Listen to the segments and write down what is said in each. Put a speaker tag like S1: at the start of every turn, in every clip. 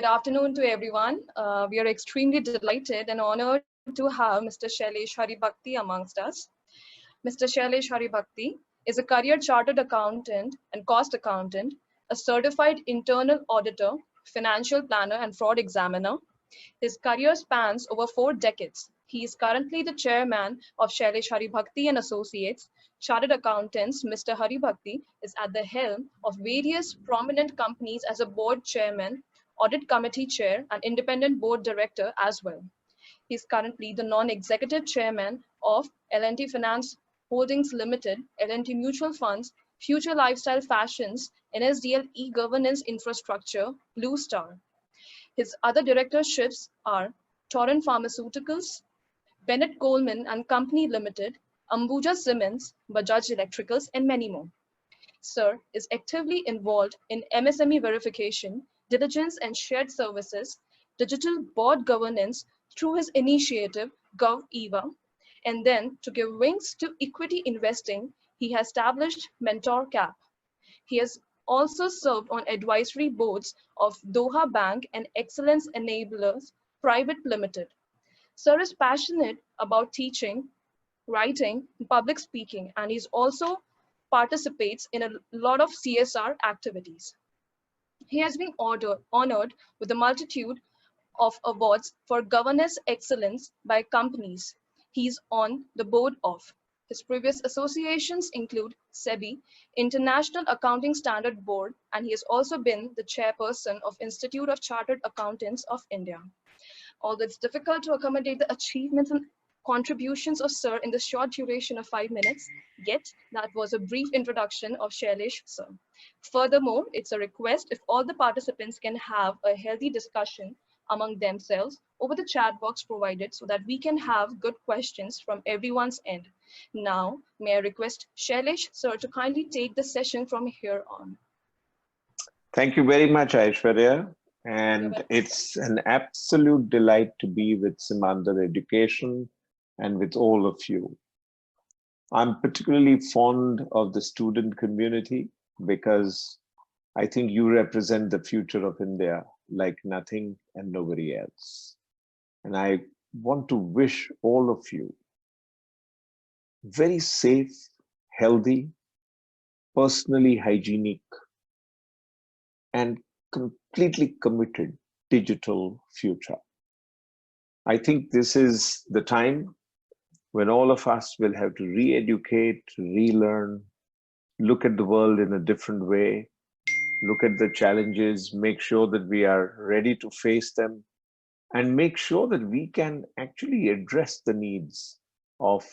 S1: Good afternoon to everyone. We are extremely delighted and honored to have Mr. Shailesh Haribhakti amongst us. Mr. Shailesh Haribhakti is a career chartered accountant and cost accountant, a certified internal auditor, financial planner, and fraud examiner. His career spans over 4 decades. He is currently the chairman of Shailesh Haribhakti and Associates. Chartered accountants Mr. Haribhakti is at the helm of various prominent companies as a board chairman, audit committee chair, and independent board director as well. He is currently the non-executive chairman of L&T Finance Holdings Limited, L&T Mutual Funds, Future Lifestyle Fashions, NSDL E-Governance Infrastructure, Blue Star. His other directorships are Torrent Pharmaceuticals, Bennett Coleman and Company Limited, Ambuja Cements, Bajaj Electricals, and many more. Sir is actively involved in MSME verification, diligence and shared services, digital board governance through his initiative GovEva, and then to give wings to equity investing, he has established Mentor Cap. He has also served on advisory boards of Doha Bank and Excellence Enablers Private Limited. Sir is passionate about teaching, writing, and public speaking, and he also participates in a lot of CSR activities. He has been honored with a multitude of awards for governance excellence by companies he's on the board of. His previous associations include SEBI, International Accounting Standard Board, and he has also been the chairperson of Institute of Chartered Accountants of India. Although it's difficult to accommodate the achievements and contributions of Sir in the short duration of 5 minutes, yet that was a brief introduction of Shailesh Sir. Furthermore, it's a request if all the participants can have a healthy discussion among themselves over the chat box provided so that we can have good questions from everyone's end. Now, may I request Shailesh Sir to kindly take the session from here on.
S2: Thank you very much, Aishwarya. And it's an absolute delight to be with Simandhar Education and with all of you. I'm particularly fond of the student community because I think you represent the future of India like nothing and nobody else. And I want to wish all of you very safe, healthy, personally hygienic, and completely committed digital future. I think this is the time when all of us will have to re-educate, relearn, look at the world in a different way, look at the challenges, make sure that we are ready to face them, and make sure that we can actually address the needs of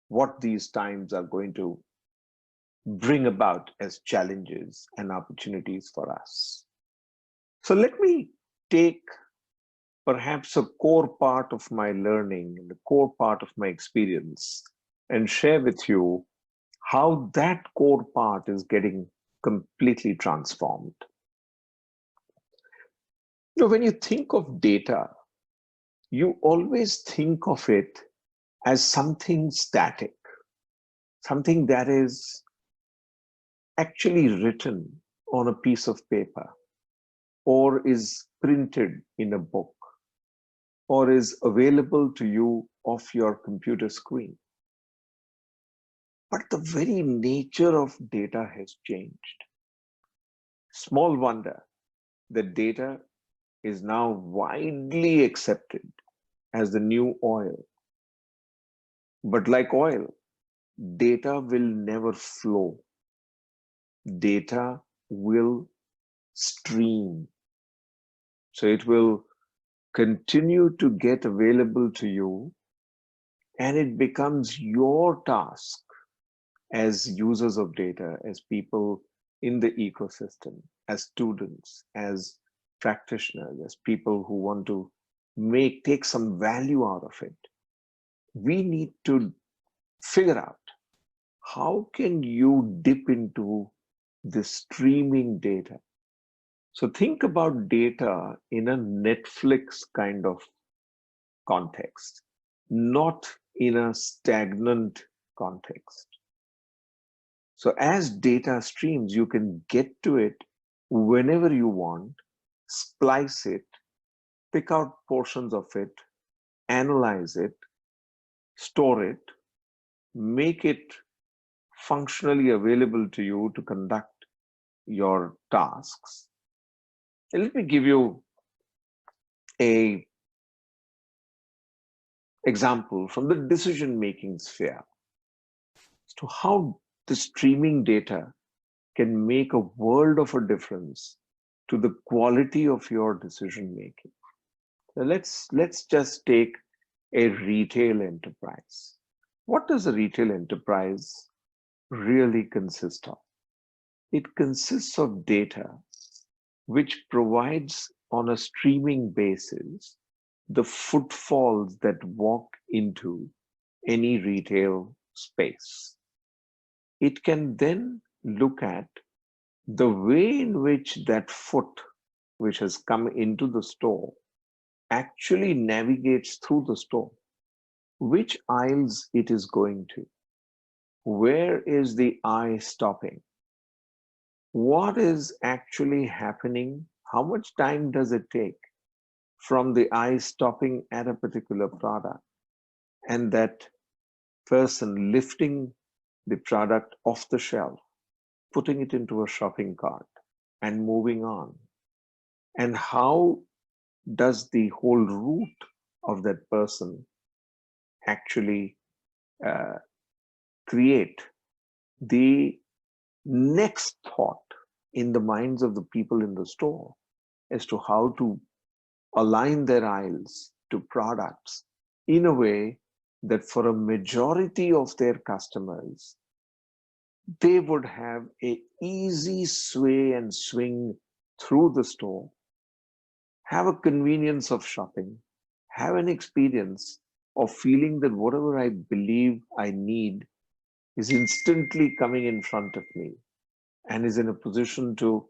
S2: what these times are going to bring about as challenges and opportunities for us. So let me take perhaps a core part of my learning, the core part of my experience, and share with you how that core part is getting completely transformed. You know, when you think of data, you always think of it as something static, something that is actually written on a piece of paper, or is printed in a book, or is available to you off your computer screen. But the very nature of data has changed. Small wonder that data is now widely accepted as the new oil. But like oil, data will never flow. Data will stream. So it will continue to get available to you, and it becomes your task as users of data, as people in the ecosystem, as students, as practitioners, as people who want to take some value out of it. We need to figure out how can you dip into this streaming data. So think about data in a Netflix kind of context, not in a stagnant context. So as data streams, you can get to it whenever you want, splice it, pick out portions of it, analyze it, store it, make it functionally available to you to conduct your tasks. And let me give you a example from the decision-making sphere as to how the streaming data can make a world of a difference to the quality of your decision-making. So let's just take a retail enterprise. What does a retail enterprise really consist of? It consists of data which provides on a streaming basis the footfalls that walk into any retail space. It can then look at the way in which that foot which has come into the store actually navigates through the store, which aisles it is going to, where is the eye stopping, what is actually happening, how much time does it take from the eye stopping at a particular product and that person lifting the product off the shelf, putting it into a shopping cart and moving on. And how does the whole route of that person actually create the next thought in the minds of the people in the store as to how to align their aisles to products in a way that for a majority of their customers, they would have an easy sway and swing through the store, have a convenience of shopping, have an experience of feeling that whatever I believe I need is instantly coming in front of me and is in a position to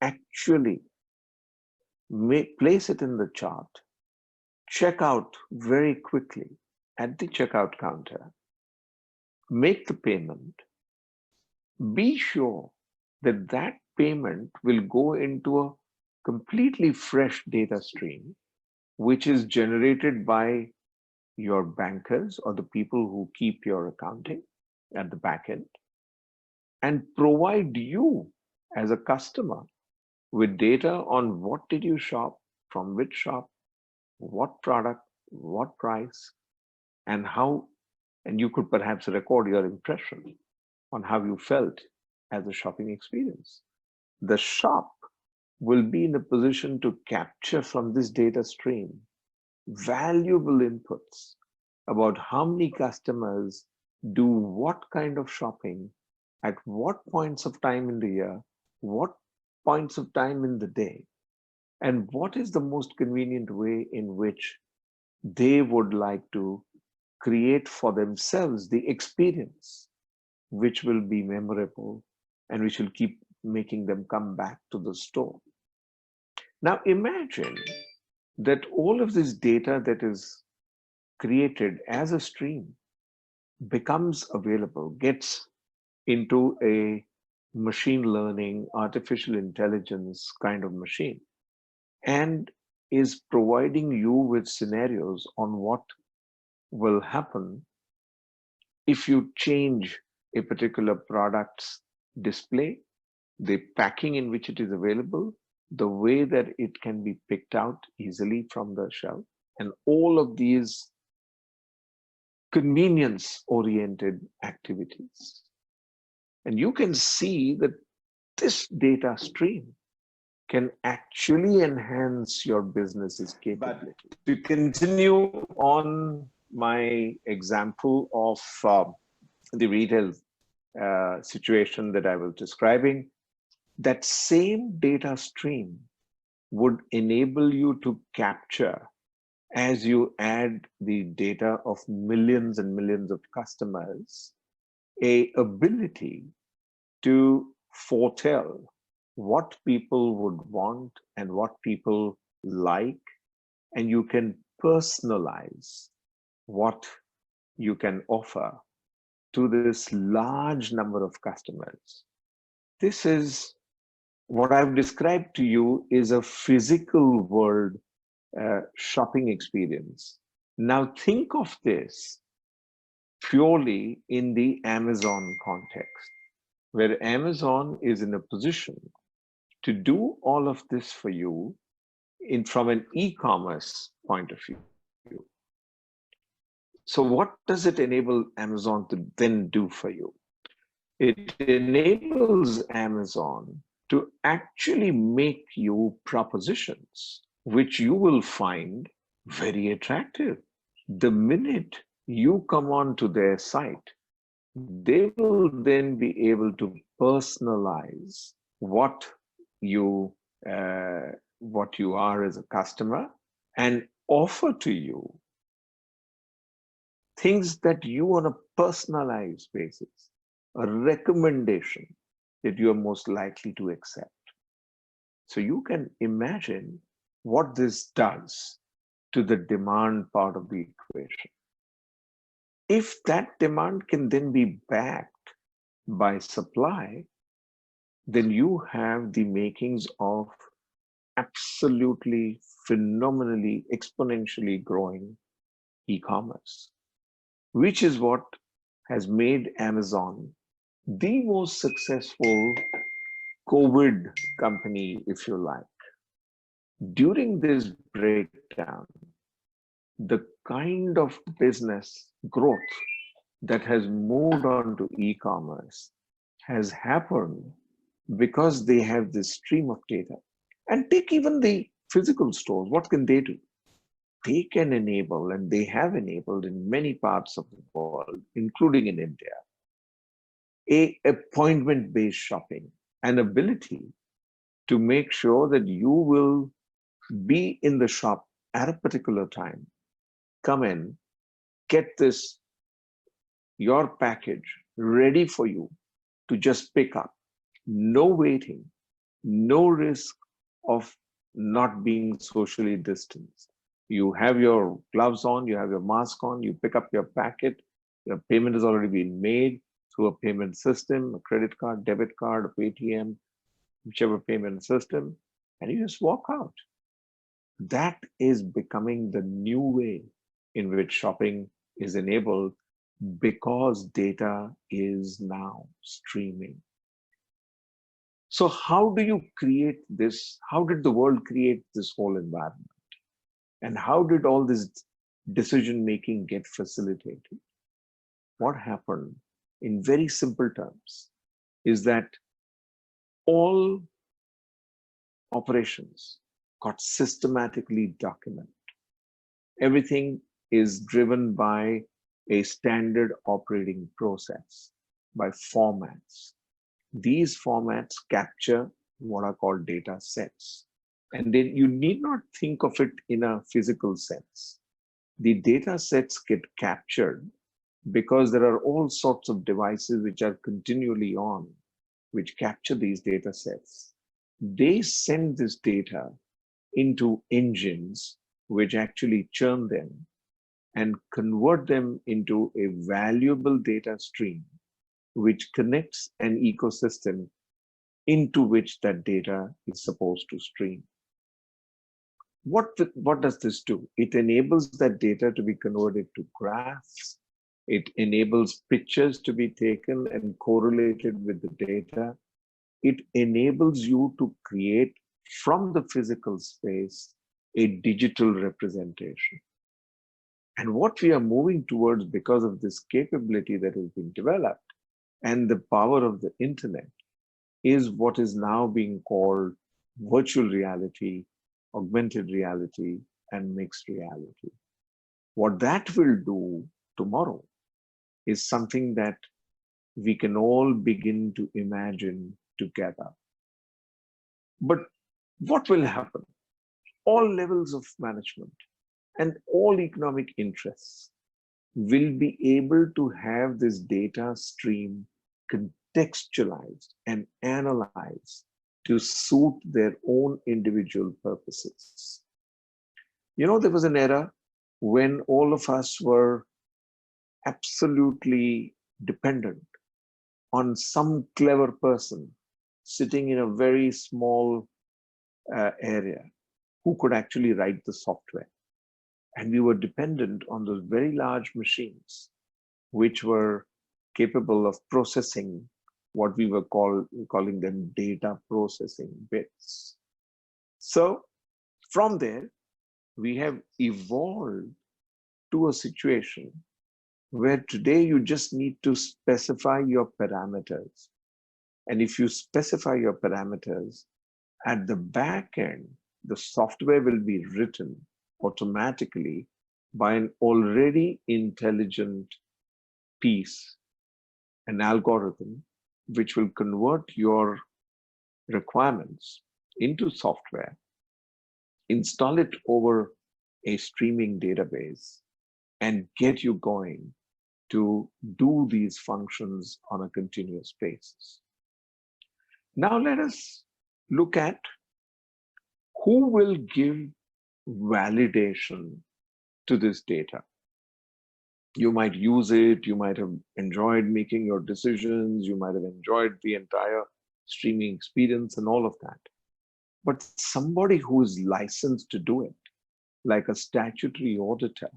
S2: actually place it in the chart, check out very quickly at the checkout counter, make the payment, be sure that that payment will go into a completely fresh data stream, which is generated by your bankers or the people who keep your accounting at the back end, and provide you as a customer with data on what did you shop, from which shop, what product, what price, and how, and you could perhaps record your impression on how you felt as a shopping experience. The shop will be in a position to capture from this data stream valuable inputs about how many customers do what kind of shopping at what points of time in the year, what points of time in the day, and what is the most convenient way in which they would like to create for themselves the experience which will be memorable and which will keep making them come back to the store. Now imagine that all of this data that is created as a stream becomes available, gets into a machine learning, artificial intelligence kind of machine, and is providing you with scenarios on what will happen if you change a particular product's display, the packing in which it is available, the way that it can be picked out easily from the shelf, and all of these convenience-oriented activities. And you can see that this data stream can actually enhance your business's capability. But to continue on my example of the retail situation that I was describing, that same data stream would enable you to capture, as you add the data of millions and millions of customers, a ability to foretell what people would want and what people like, and you can personalize what you can offer to this large number of customers. This is What I've described to you is a physical world shopping experience. Now think of this purely in the Amazon context, where Amazon is in a position to do all of this for you from an e-commerce point of view. So what does it enable Amazon to then do for you? It enables Amazon to actually make you propositions which you will find very attractive. The minute you come onto their site, they will then be able to personalize you what you are as a customer and offer to you things that you on a personalized basis, a recommendation that you are most likely to accept. So you can imagine what this does to the demand part of the equation. If that demand can then be backed by supply, then you have the makings of absolutely phenomenally, exponentially growing e-commerce, which is what has made Amazon the most successful COVID company, if you like. During this breakdown, the kind of business growth that has moved on to e-commerce has happened because they have this stream of data. And take even the physical stores, what can they do? They can enable, and they have enabled in many parts of the world, including in India, a appointment-based shopping, an ability to make sure that you will be in the shop at a particular time, come in, get your package ready for you to just pick up. No waiting, no risk of not being socially distanced. You have your gloves on, you have your mask on, you pick up your packet, your payment has already been made through a payment system, a credit card, debit card, a Paytm, whichever payment system, and you just walk out. That is becoming the new way in which shopping is enabled because data is now streaming. So how do you create this? How did the world create this whole environment? And how did all this decision-making get facilitated? What happened in very simple terms is that all operations got systematically documented. Everything is driven by a standard operating process, by formats. These formats capture what are called data sets. And then you need not think of it in a physical sense. The data sets get captured because there are all sorts of devices which are continually on, which capture these data sets. They send this data into engines which actually churn them and convert them into a valuable data stream which connects an ecosystem into which that data is supposed to stream. What does this do? It enables that data to be converted to graphs. It enables pictures to be taken and correlated with the data. It enables you to create from the physical space a digital representation. And what we are moving towards because of this capability that has been developed and the power of the internet is what is now being called virtual reality, augmented reality, and mixed reality. What that will do tomorrow is something that we can all begin to imagine together. But what will happen? All levels of management and all economic interests will be able to have this data stream contextualized and analyzed to suit their own individual purposes. You know, there was an era when all of us were absolutely dependent on some clever person sitting in a very small area who could actually write the software. And we were dependent on those very large machines, which were capable of processing what we were calling them data processing bits. So from there, we have evolved to a situation where today you just need to specify your parameters. And if you specify your parameters, at the back end, the software will be written automatically by an already intelligent piece, an algorithm, which will convert your requirements into software, install it over a streaming database, and get you going to do these functions on a continuous basis. Now let us look at who will give validation to this data. You might use it, you might have enjoyed making your decisions, you might have enjoyed the entire streaming experience and all of that. But somebody who is licensed to do it, like a statutory auditor,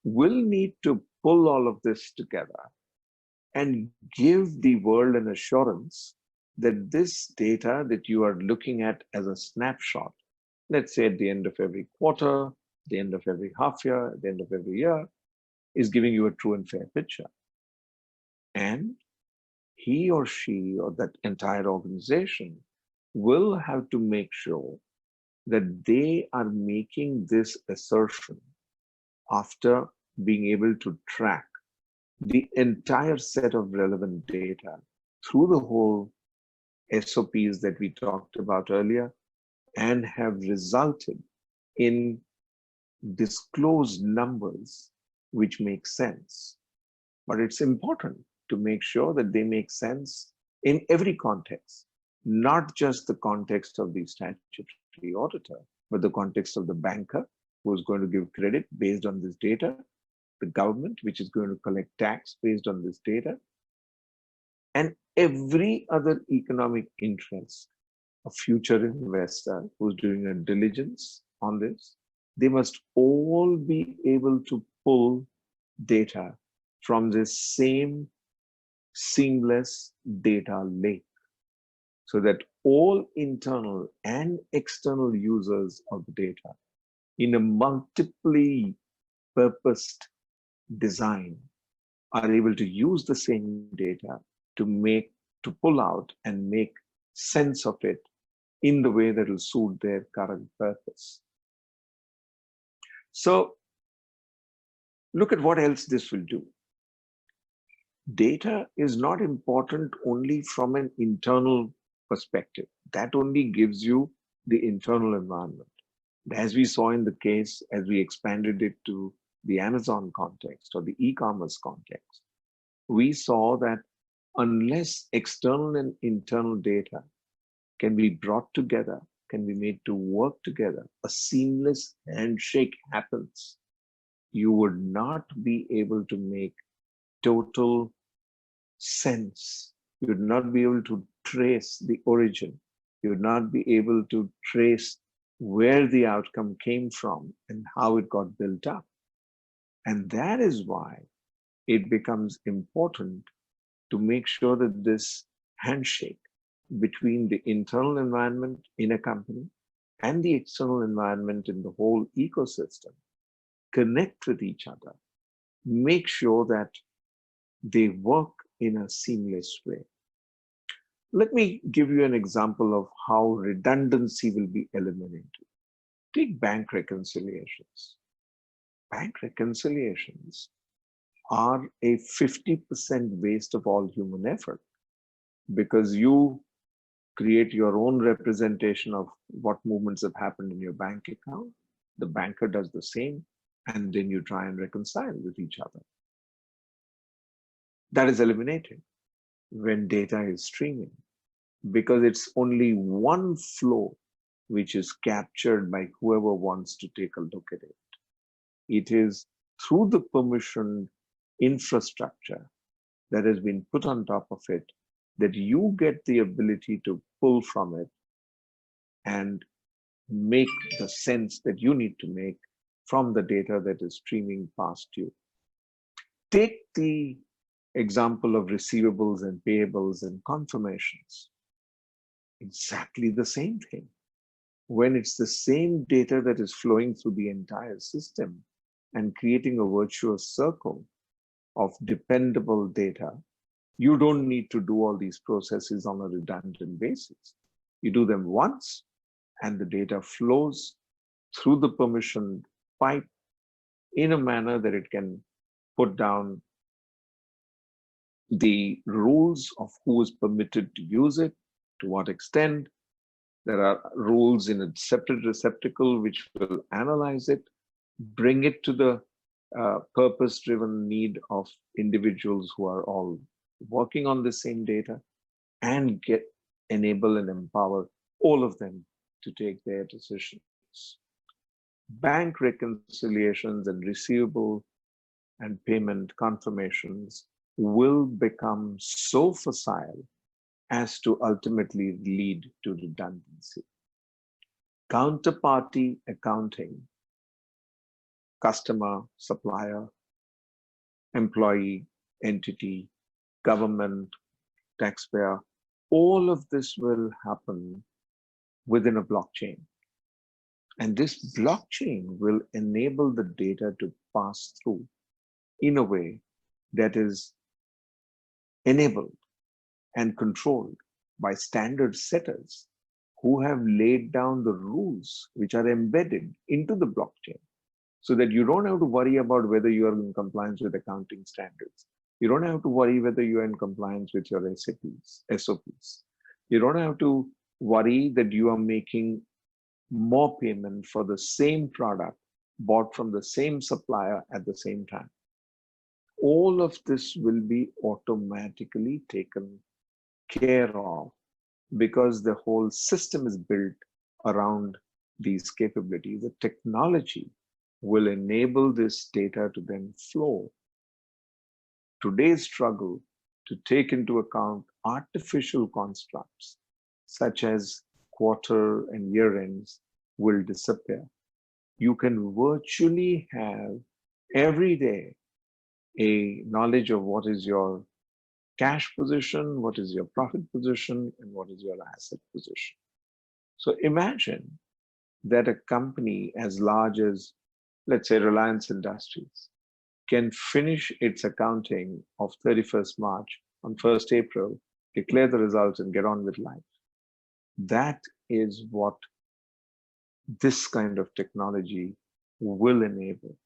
S2: will need to pull all of this together and give the world an assurance that this data that you are looking at as a snapshot, let's say at the end of every quarter, the end of every half year, at the end of every year, is giving you a true and fair picture. And he or she or that entire organization will have to make sure that they are making this assertion after being able to track the entire set of relevant data through the whole SOPs that we talked about earlier, and have resulted in disclosed numbers which make sense. But it's important to make sure that they make sense in every context, not just the context of the statutory auditor, but the context of the banker who is going to give credit based on this data, the government which is going to collect tax based on this data, and every other economic interest, a future investor who's doing a diligence on this. They must all be able to pull data from this same seamless data lake, so that all internal and external users of the data in a multiply purposed design are able to use the same data to pull out and make sense of it in the way that will suit their current purpose. So look at what else this will do. Data is not important only from an internal perspective. That only gives you the internal environment. As we saw in the case, as we expanded it to the Amazon context or the e-commerce context, we saw that unless external and internal data can be brought together, can be made to work together, a seamless handshake happens, you would not be able to make total sense. You would not be able to trace the origin. You would not be able to trace where the outcome came from and how it got built up. And that is why it becomes important to make sure that this handshake between the internal environment in a company and the external environment in the whole ecosystem connect with each other, make sure that they work in a seamless way. Let me give you an example of how redundancy will be eliminated. Take bank reconciliations. Bank reconciliations are a 50% waste of all human effort, because you create your own representation of what movements have happened in your bank account. The banker does the same, and then you try and reconcile with each other. That is eliminated when data is streaming, because it's only one flow which is captured by whoever wants to take a look at it. It is through the permissioned infrastructure that has been put on top of it that you get the ability to pull from it and make the sense that you need to make from the data that is streaming past you. Take the example of receivables and payables and confirmations. Exactly the same thing. When it's the same data that is flowing through the entire system and creating a virtuous circle of dependable data, you don't need to do all these processes on a redundant basis. You do them once, and the data flows through the permissioned pipe in a manner that it can put down the rules of who is permitted to use it, to what extent. There are rules in a separate receptacle which will analyze it, bring it to the purpose-driven need of individuals who are all working on the same data, and enable and empower all of them to take their decisions. Bank reconciliations and receivable and payment confirmations will become so facile as to ultimately lead to redundancy. Counterparty accounting, customer, supplier, employee, entity, government, taxpayer, all of this will happen within a blockchain. And this blockchain will enable the data to pass through in a way that is enabled and controlled by standard setters who have laid down the rules which are embedded into the blockchain, so that you don't have to worry about whether you are in compliance with accounting standards. You don't have to worry whether you are in compliance with your SOPs. You don't have to worry that you are making more payment for the same product bought from the same supplier at the same time. All of this will be automatically taken care of because the whole system is built around these capabilities. The technology will enable this data to then flow. Today's struggle to take into account artificial constructs such as quarter and year ends will disappear. You can virtually have every day a knowledge of what is your cash position, what is your profit position, and what is your asset position. So imagine that a company as large as, let's say, Reliance Industries can finish its accounting of 31st March on 1st April, declare the results, and get on with life. That is what this kind of technology will enable.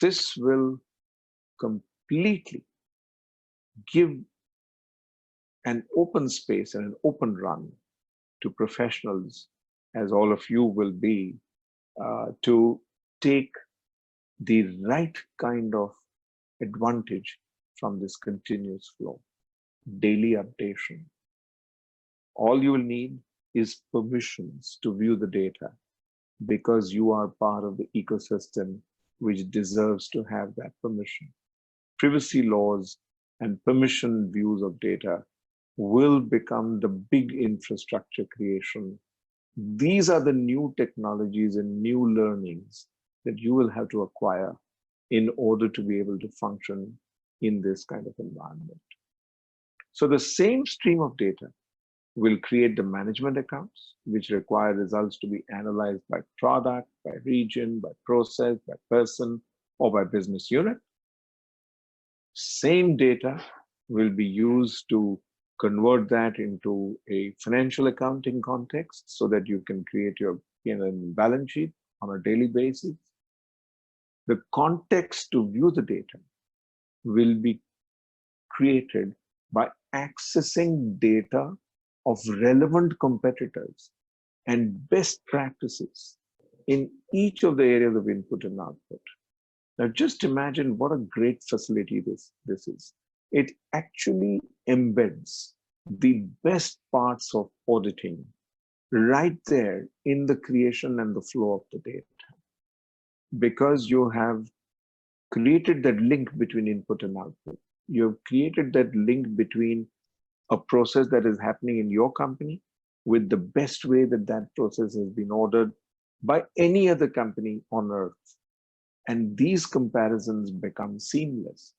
S2: This will completely give an open space and an open run to professionals, as all of you will be, to take the right kind of advantage from this continuous flow. Daily updation. All you will need is permissions to view the data, because you are part of the ecosystem which deserves to have that permission. Privacy laws and permission views of data will become the big infrastructure creation. These are the new technologies and new learnings that you will have to acquire in order to be able to function in this kind of environment. So the same stream of data will create the management accounts, which require results to be analyzed by product, by region, by process, by person, or by business unit. Same data will be used to convert that into a financial accounting context so that you can create your P&L balance sheet on a daily basis. The context to view the data will be created by accessing data of relevant competitors and best practices in each of the areas of input and output. Now, just imagine what a great facility this is. It actually embeds the best parts of auditing right there in the creation and the flow of the data, because you have created that link between input and output. You have created that link between a process that is happening in your company with the best way that that process has been ordered by any other company on earth. And these comparisons become seamless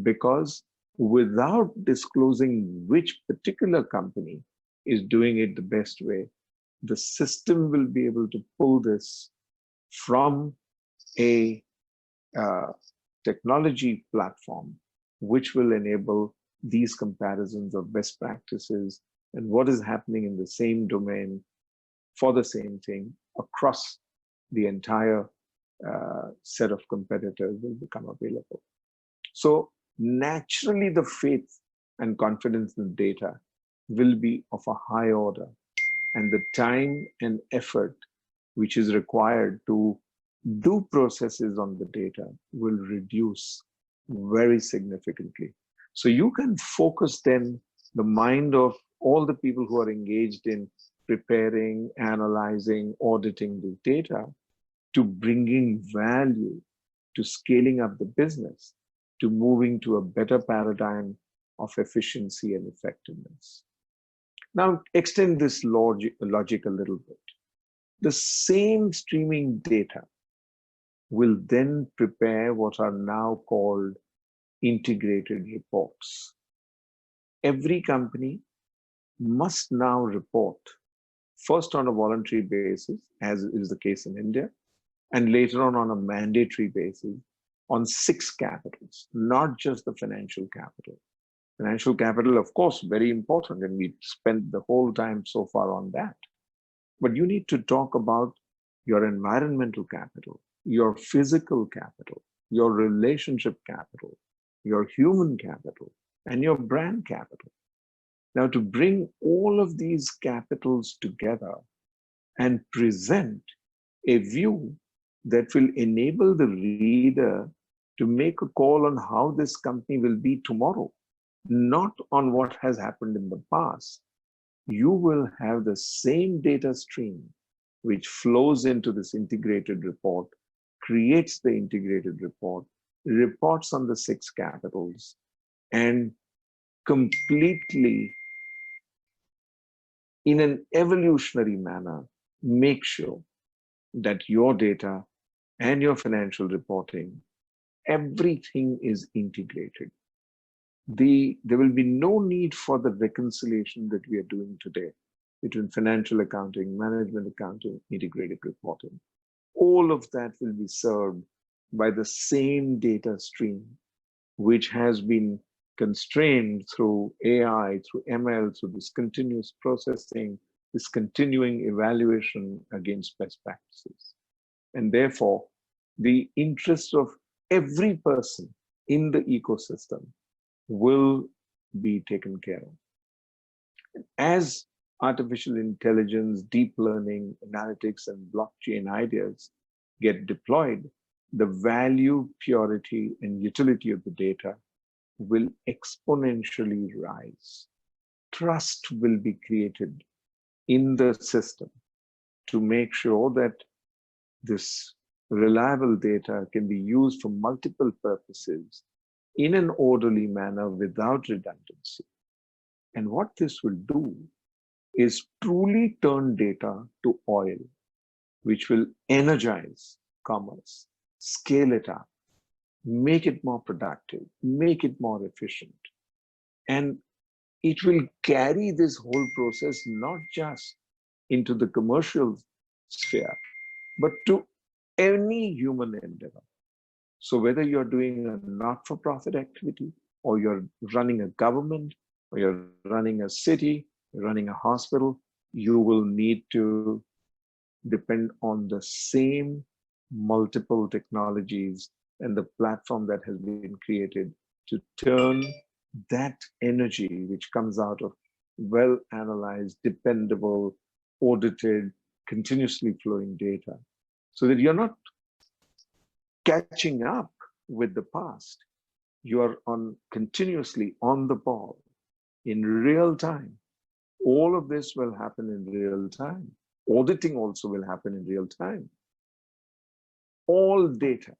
S2: because without disclosing which particular company is doing it the best way, the system will be able to pull this from a technology platform, which will enable these comparisons of best practices and what is happening in the same domain for the same thing across the entire set of competitors will become available. So naturally, the faith and confidence in data will be of a high order, and the time and effort which is required to do processes on the data will reduce very significantly. So you can focus then the mind of all the people who are engaged in preparing, analyzing, auditing the data to bringing value, to scaling up the business, to moving to a better paradigm of efficiency and effectiveness. Now, extend this logic a little bit. The same streaming data will then prepare what are now called integrated reports. Every company must now report first on a voluntary basis, as is the case in India, and later on a mandatory basis on 6 capitals, not just the financial capital. Financial capital, of course, very important, and we spent the whole time so far on that. But you need to talk about your environmental capital, your physical capital, your relationship capital, your human capital, and your brand capital. Now, to bring all of these capitals together and present a view that will enable the reader to make a call on how this company will be tomorrow, not on what has happened in the past, you will have the same data stream which flows into this integrated report, creates the integrated report, reports on the 6 capitals, and completely, in an evolutionary manner, make sure that your data and your financial reporting, everything is integrated. There will be no need for the reconciliation that we are doing today between financial accounting, management accounting, integrated reporting. All of that will be served by the same data stream, which has been constrained through AI, through ML, through this continuous processing, this continuing evaluation against best practices. And therefore, the interests of every person in the ecosystem will be taken care of. As artificial intelligence, deep learning, analytics, and blockchain ideas get deployed, the value, purity, and utility of the data will exponentially rise. Trust will be created in the system to make sure that this reliable data can be used for multiple purposes in an orderly manner without redundancy. And what this will do is truly turn data to oil, which will energize commerce, scale it up, make it more productive, make it more efficient. And it will carry this whole process not just into the commercial sphere, but to any human endeavor. So whether you're doing a not-for-profit activity, or you're running a government, or you're running a city, you're running a hospital, you will need to depend on the same multiple technologies and the platform that has been created to turn that energy which comes out of well-analyzed, dependable, audited, continuously flowing data, so that you're not catching up with the past. You're continuously on the ball in real time. All of this will happen in real time. Auditing also will happen in real time. All data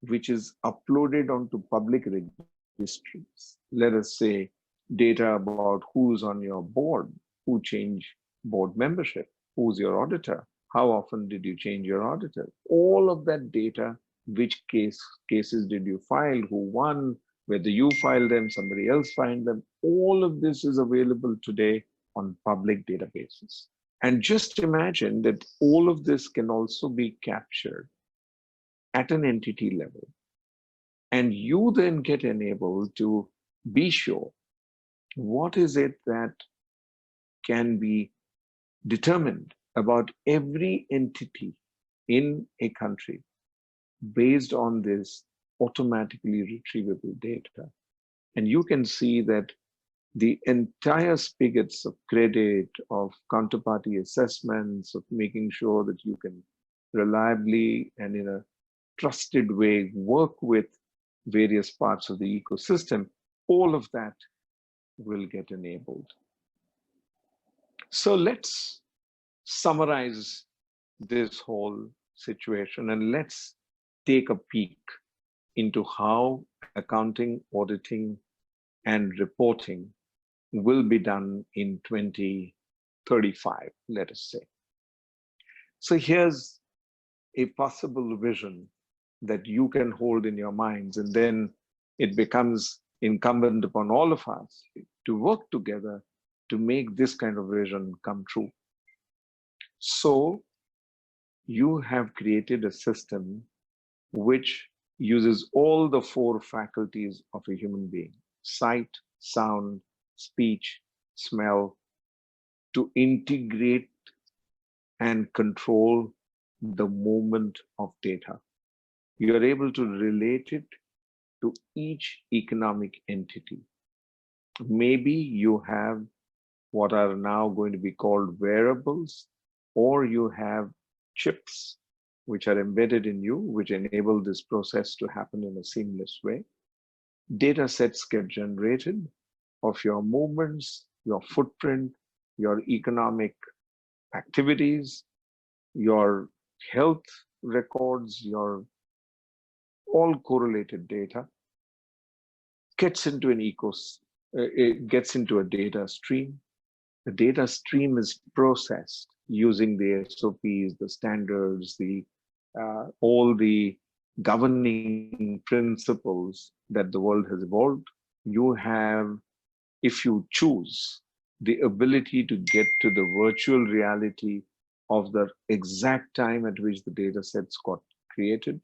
S2: which is uploaded onto public registries, let us say data about who's on your board, who changed board membership, who's your auditor, how often did you change your auditor, all of that data, which cases did you file, who won, whether you filed them, somebody else filed them, all of this is available today on public databases. And just imagine that all of this can also be captured at an entity level. And you then get enabled to be sure what is it that can be determined about every entity in a country based on this automatically retrievable data. And you can see that the entire spigots of credit, of counterparty assessments, of making sure that you can reliably and in a trusted way work with various parts of the ecosystem, all of that will get enabled. So let's summarize this whole situation and let's take a peek into how accounting, auditing, and reporting will be done in 2035, let us say. So here's a possible vision that you can hold in your minds, and then it becomes incumbent upon all of us to work together to make this kind of vision come true. So you have created a system which uses all the four faculties of a human being: sight, sound, speech, smell, to integrate and control the movement of data. You are able to relate it to each economic entity. Maybe you have what are now going to be called wearables, or you have chips which are embedded in you, which enable this process to happen in a seamless way. Data sets get generated of your movements, your footprint, your economic activities, your health records, your all correlated data gets into an it gets into a data stream. The data stream is processed using the SOPs, the standards, all the governing principles that the world has evolved. You have, if you choose, the ability to get to the virtual reality of the exact time at which the data sets got created.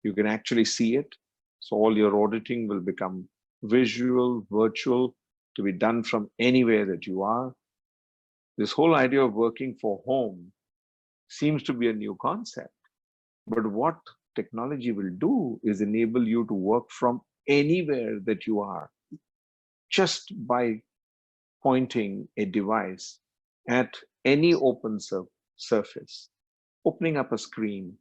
S2: You can actually see it. So all your auditing will become visual, virtual, to be done from anywhere that you are. This whole idea of working for home seems to be a new concept. But what technology will do is enable you to work from anywhere that you are, just by pointing a device at any open surface, opening up a screen,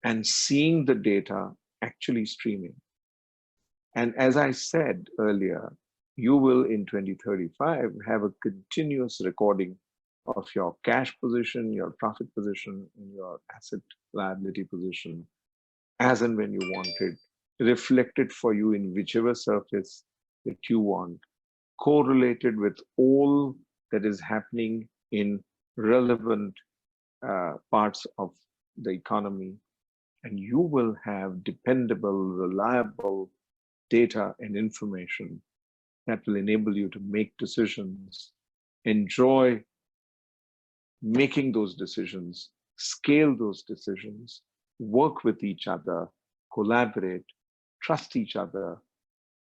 S2: and seeing the data actually streaming. And as I said earlier, you will in 2035 have a continuous recording of your cash position, your profit position, and your asset liability position, as and when you want it, reflected for you in whichever surface that you want, correlated with all that is happening in relevant parts of the economy. And you will have dependable, reliable data and information that will enable you to make decisions, enjoy making those decisions, scale those decisions, work with each other, collaborate, trust each other,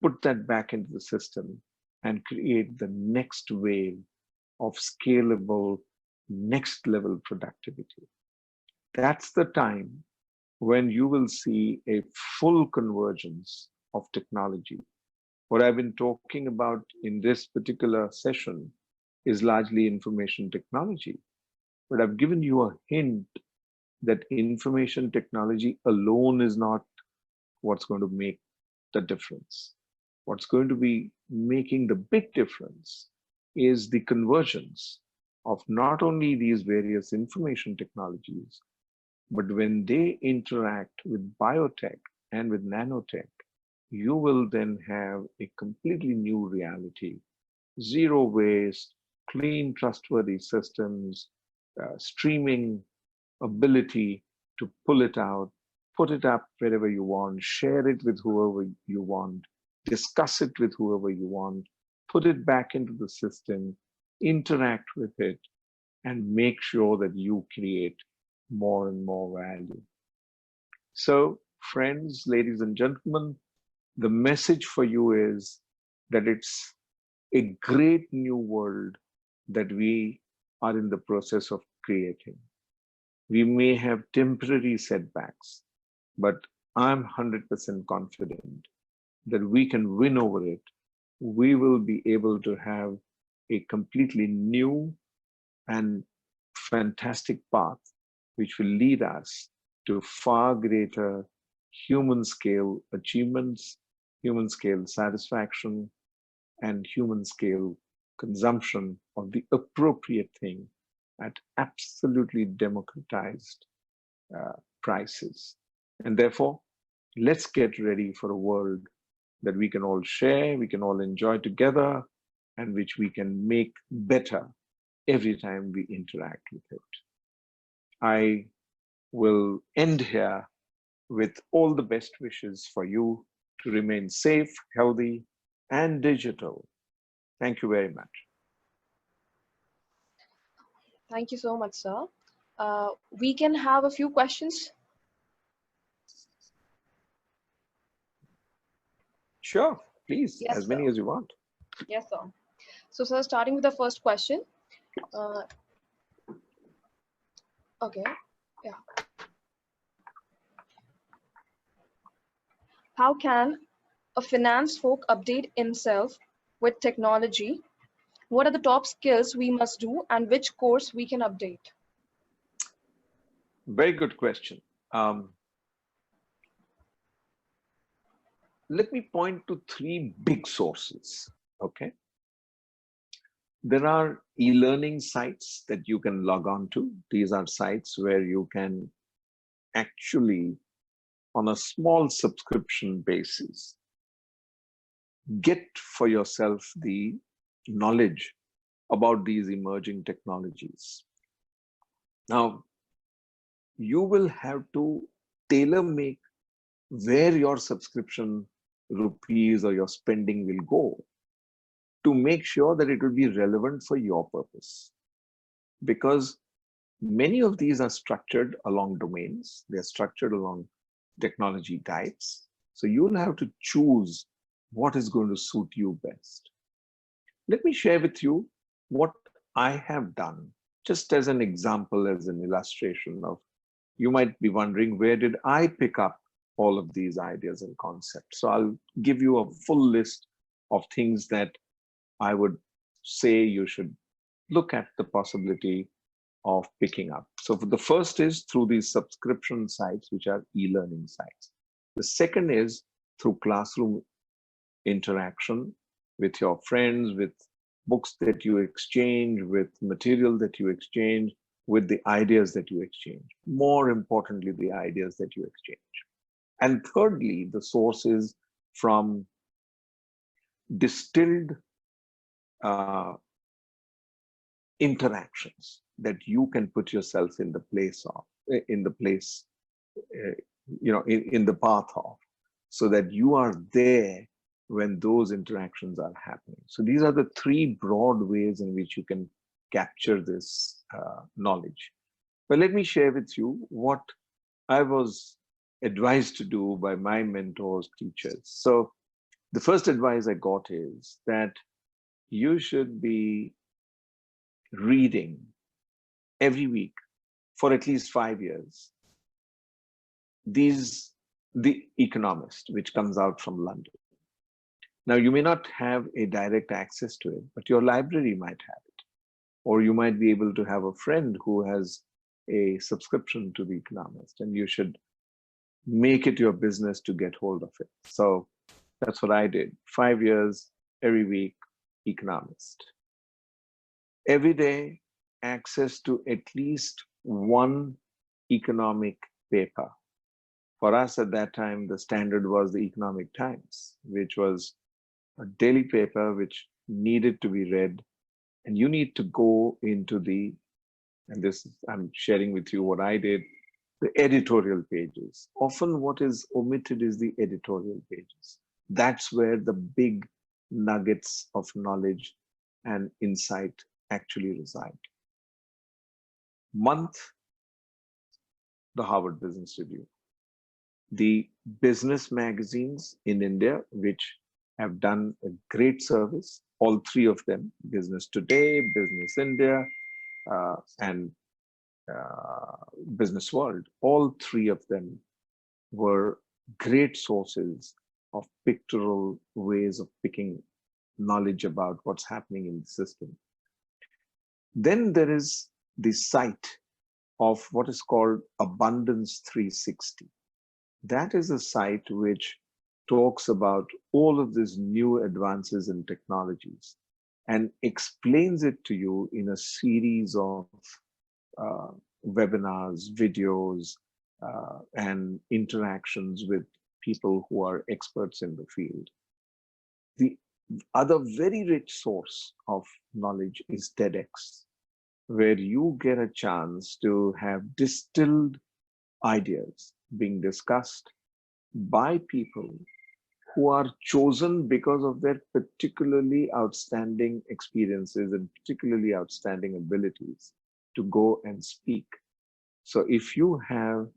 S2: put that back into the system, and create the next wave of scalable, next level productivity. That's the time when you will see a full convergence of technology. What I've been talking about in this particular session is largely information technology, but I've given you a hint that information technology alone is not what's going to make the difference. What's going to be making the big difference is the convergence of not only these various information technologies, but when they interact with biotech and with nanotech, you will then have a completely new reality zero waste, clean, trustworthy systems, streaming ability to pull it out, put it up wherever you want, share it with whoever you want, discuss it with whoever you want, put it back into the system, interact with it, and make sure that you create more and more value. So, friends, ladies and gentlemen, the message for you is that it's a great new world that we are in the process of creating. We may have temporary setbacks, but I'm 100% confident that we can win over it. We will be able to have a completely new and fantastic path, which will lead us to far greater human scale achievements, human scale satisfaction, and human scale consumption of the appropriate thing at absolutely democratized prices. And therefore, let's get ready for a world that we can all share, we can all enjoy together, and which we can make better every time we interact with it. I will end here with all the best wishes for you to remain safe, healthy, and digital. Thank you very much.
S1: Thank you so much, sir. We can have a few questions.
S2: Sure, please,
S1: Yes,
S2: as many
S1: sir.
S2: as you want.
S1: Yes, sir. So, sir, starting with the first question. Okay. Yeah. How can a finance folk update himself with technology? What are the top skills we must do, and which course we can update?
S2: Very good question. Let me point to three big sources, okay? There are e-learning sites that you can log on to. These are sites where you can actually, on a small subscription basis, get for yourself the knowledge about these emerging technologies. Now, you will have to tailor make where your subscription rupees or your spending will go to make sure that it will be relevant for your purpose. Because many of these are structured along domains, they're structured along technology types. So you'll have to choose what is going to suit you best. Let me share with you what I have done, just as an example, as an illustration of, you might be wondering, where did I pick up all of these ideas and concepts? So I'll give you a full list of things that I would say you should look at the possibility of picking up. So the first is through these subscription sites, which are e-learning sites. The second is through classroom interaction with your friends, with books that you exchange, with material that you exchange, with the ideas that you exchange. More importantly, the ideas that you exchange. And thirdly, the source is from distilled interactions that you can put yourself in the place of, in the place, in the path of, so that you are there when those interactions are happening. So these are the three broad ways in which you can capture this knowledge. But let me share with you what I was advised to do by my mentors, teachers. So the first advice I got is that you should be reading every week for at least 5 years The Economist, which comes out from London. Now, you may not have a direct access to it, but your library might have it. Or you might be able to have a friend who has a subscription to The Economist, and you should make it your business to get hold of it. So that's what I did. 5 years, every week, Economist. Every day, access to at least one economic paper. For us at that time, the standard was the Economic Times, which was a daily paper which needed to be read, and you need to go into the, and this I'm sharing with you what I did, the editorial pages. Often what is omitted is the editorial pages. That's where the big nuggets of knowledge and insight actually reside. Month, the Harvard Business Review. The business magazines in India, which have done a great service, all three of them, Business Today, Business India, and Business World, all three of them were great sources of pictorial ways of picking knowledge about what's happening in the system. Then there is the site of what is called Abundance 360. That is a site which talks about all of these new advances in technologies and explains it to you in a series of webinars, videos, and interactions with people who are experts in the field. The other very rich source of knowledge is TEDx, where you get a chance to have distilled ideas being discussed by people who are chosen because of their particularly outstanding experiences and particularly outstanding abilities to go and speak. So if you have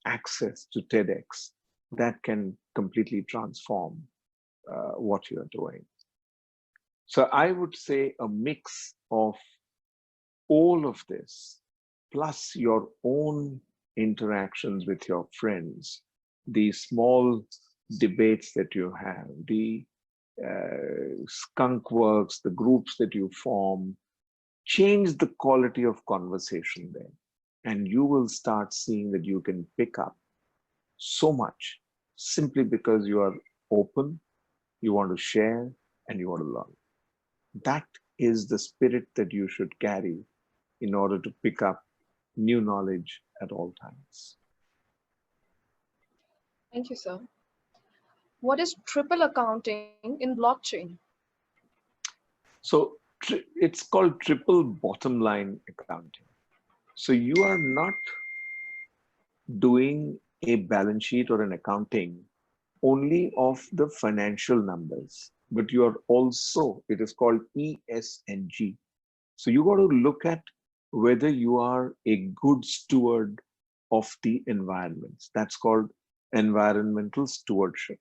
S2: access to TEDx, that can completely transform what you're doing. So I would say a mix of all of this, plus your own interactions with your friends, the small debates that you have, the skunk works, the groups that you form, change the quality of conversation there. And you will start seeing that you can pick up so much simply because you are open, you want to share, and you want to learn. That is the spirit that you should carry in order to pick up new knowledge at all times.
S1: Thank you, sir. What is triple accounting in blockchain?
S2: So it's called triple bottom line accounting. So you are not doing a balance sheet or an accounting only of the financial numbers, but you are also, it is called ESG. So you got to look at whether you are a good steward of the environments. That's called environmental stewardship.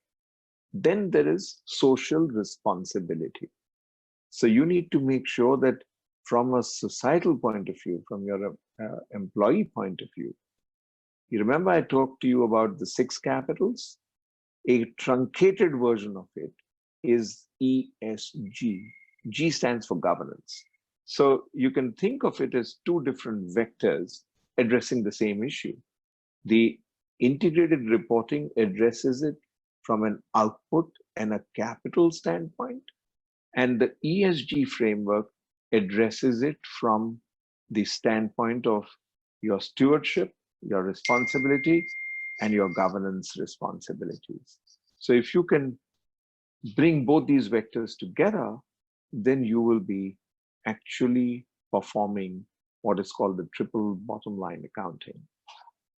S2: Then there is social responsibility. So you need to make sure that from a societal point of view, from your employee point of view, you remember I talked to you about the 6 capitals? A truncated version of it is ESG. G stands for governance. So you can think of it as 2 different vectors addressing the same issue. The integrated reporting addresses it from an output and a capital standpoint, and the ESG framework addresses it from the standpoint of your stewardship, your responsibility, and your governance responsibilities. So if you can bring both these vectors together, then you will be actually performing what is called the triple bottom line accounting.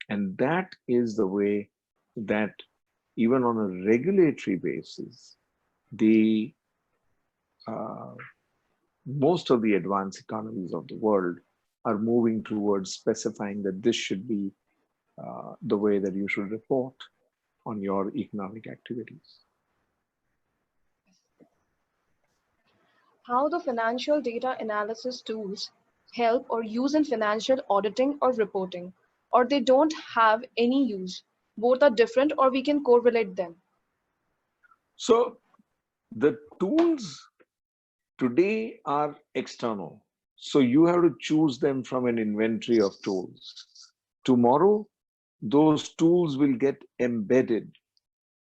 S2: And that is the way that even on a regulatory basis, the most of the advanced economies of the world are moving towards specifying that this should be the way that you should report on your economic activities.
S1: How do financial data analysis tools help or use in financial auditing or reporting? Or they don't have any use? Both are different, or we can correlate them.
S2: So the tools today are external. So you have to choose them from an inventory of tools. Tomorrow, those tools will get embedded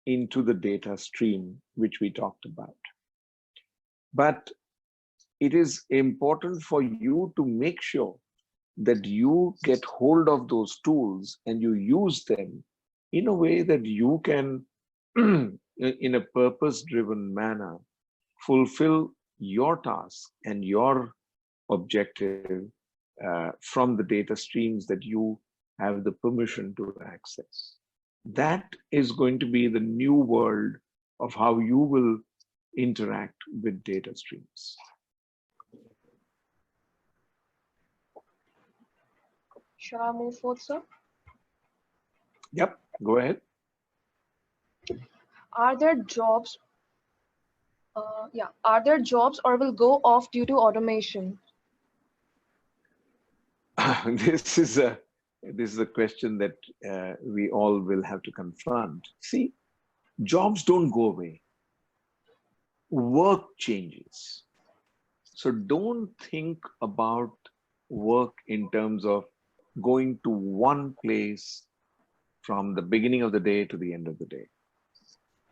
S2: into the data stream, which we talked about. But it is important for you to make sure that you get hold of those tools and you use them in a way that you can, in a purpose-driven manner, fulfill your task and your objective from the data streams that you have the permission to access. That is going to be the new world of how you will interact with data streams.
S1: Shall I move forward, sir?
S2: Yep, go ahead.
S1: Are there jobs? Are there jobs or will go off due to automation?
S2: This is a question that we all will have to confront. See, jobs don't go away. Work changes. So don't think about work in terms of going to one place from the beginning of the day to the end of the day.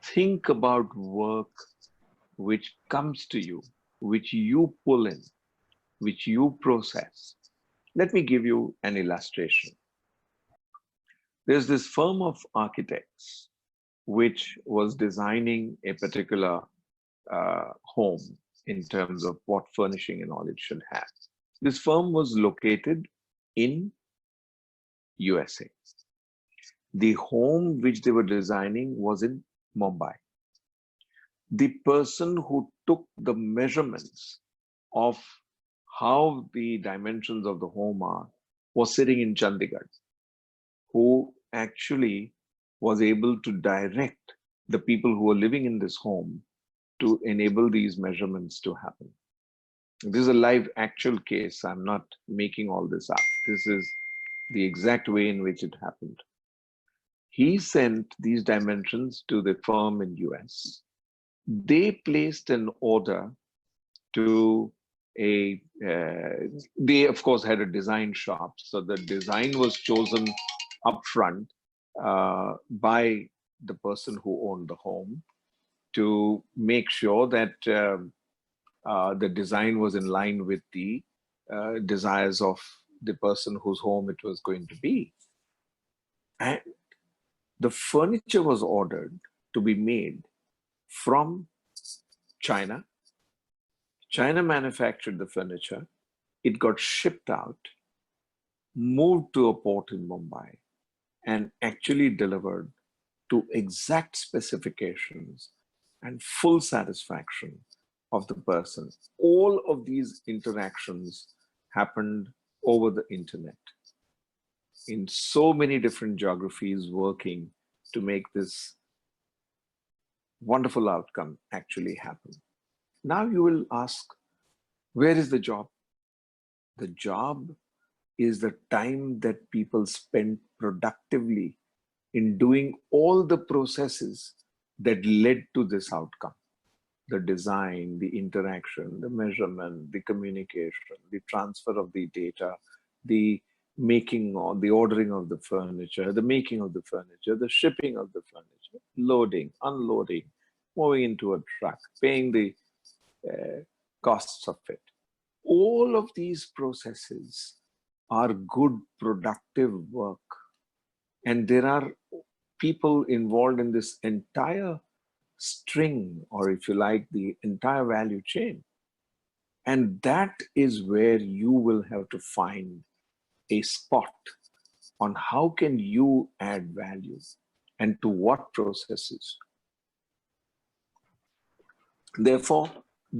S2: Think about work which comes to you, which you pull in, which you process. Let me give you an illustration. There's this firm of architects which was designing a particular home in terms of what furnishing and all it should have. This firm was located in USA. The home which they were designing was in Mumbai. The person who took the measurements of how the dimensions of the home are was sitting in Chandigarh, who actually was able to direct the people who were living in this home to enable these measurements to happen. This is a live actual case. I'm not making all this up. This is the exact way in which it happened. He sent these dimensions to the firm in US. They placed an order to they of course had a design shop. So the design was chosen upfront by the person who owned the home to make sure that the design was in line with the desires of the person whose home it was going to be. And the furniture was ordered to be made from China. China manufactured the furniture. It got shipped out, moved to a port in Mumbai, and actually delivered to exact specifications and full satisfaction of the person. All of these interactions happened over the internet in so many different geographies working to make this wonderful outcome actually happen. Now you will ask, where is the job? The job is the time that people spend productively in doing all the processes that led to this outcome. The design, the interaction, the measurement, the communication, the transfer of the data, the making or the ordering of the furniture, the making of the furniture, the shipping of the furniture, loading, unloading, moving into a truck, paying the costs of it. All of these processes are good, productive work. And there are people involved in this entire string, or if you like, the entire value chain. And that is where you will have to find a spot on how can you add value and to what processes. Therefore,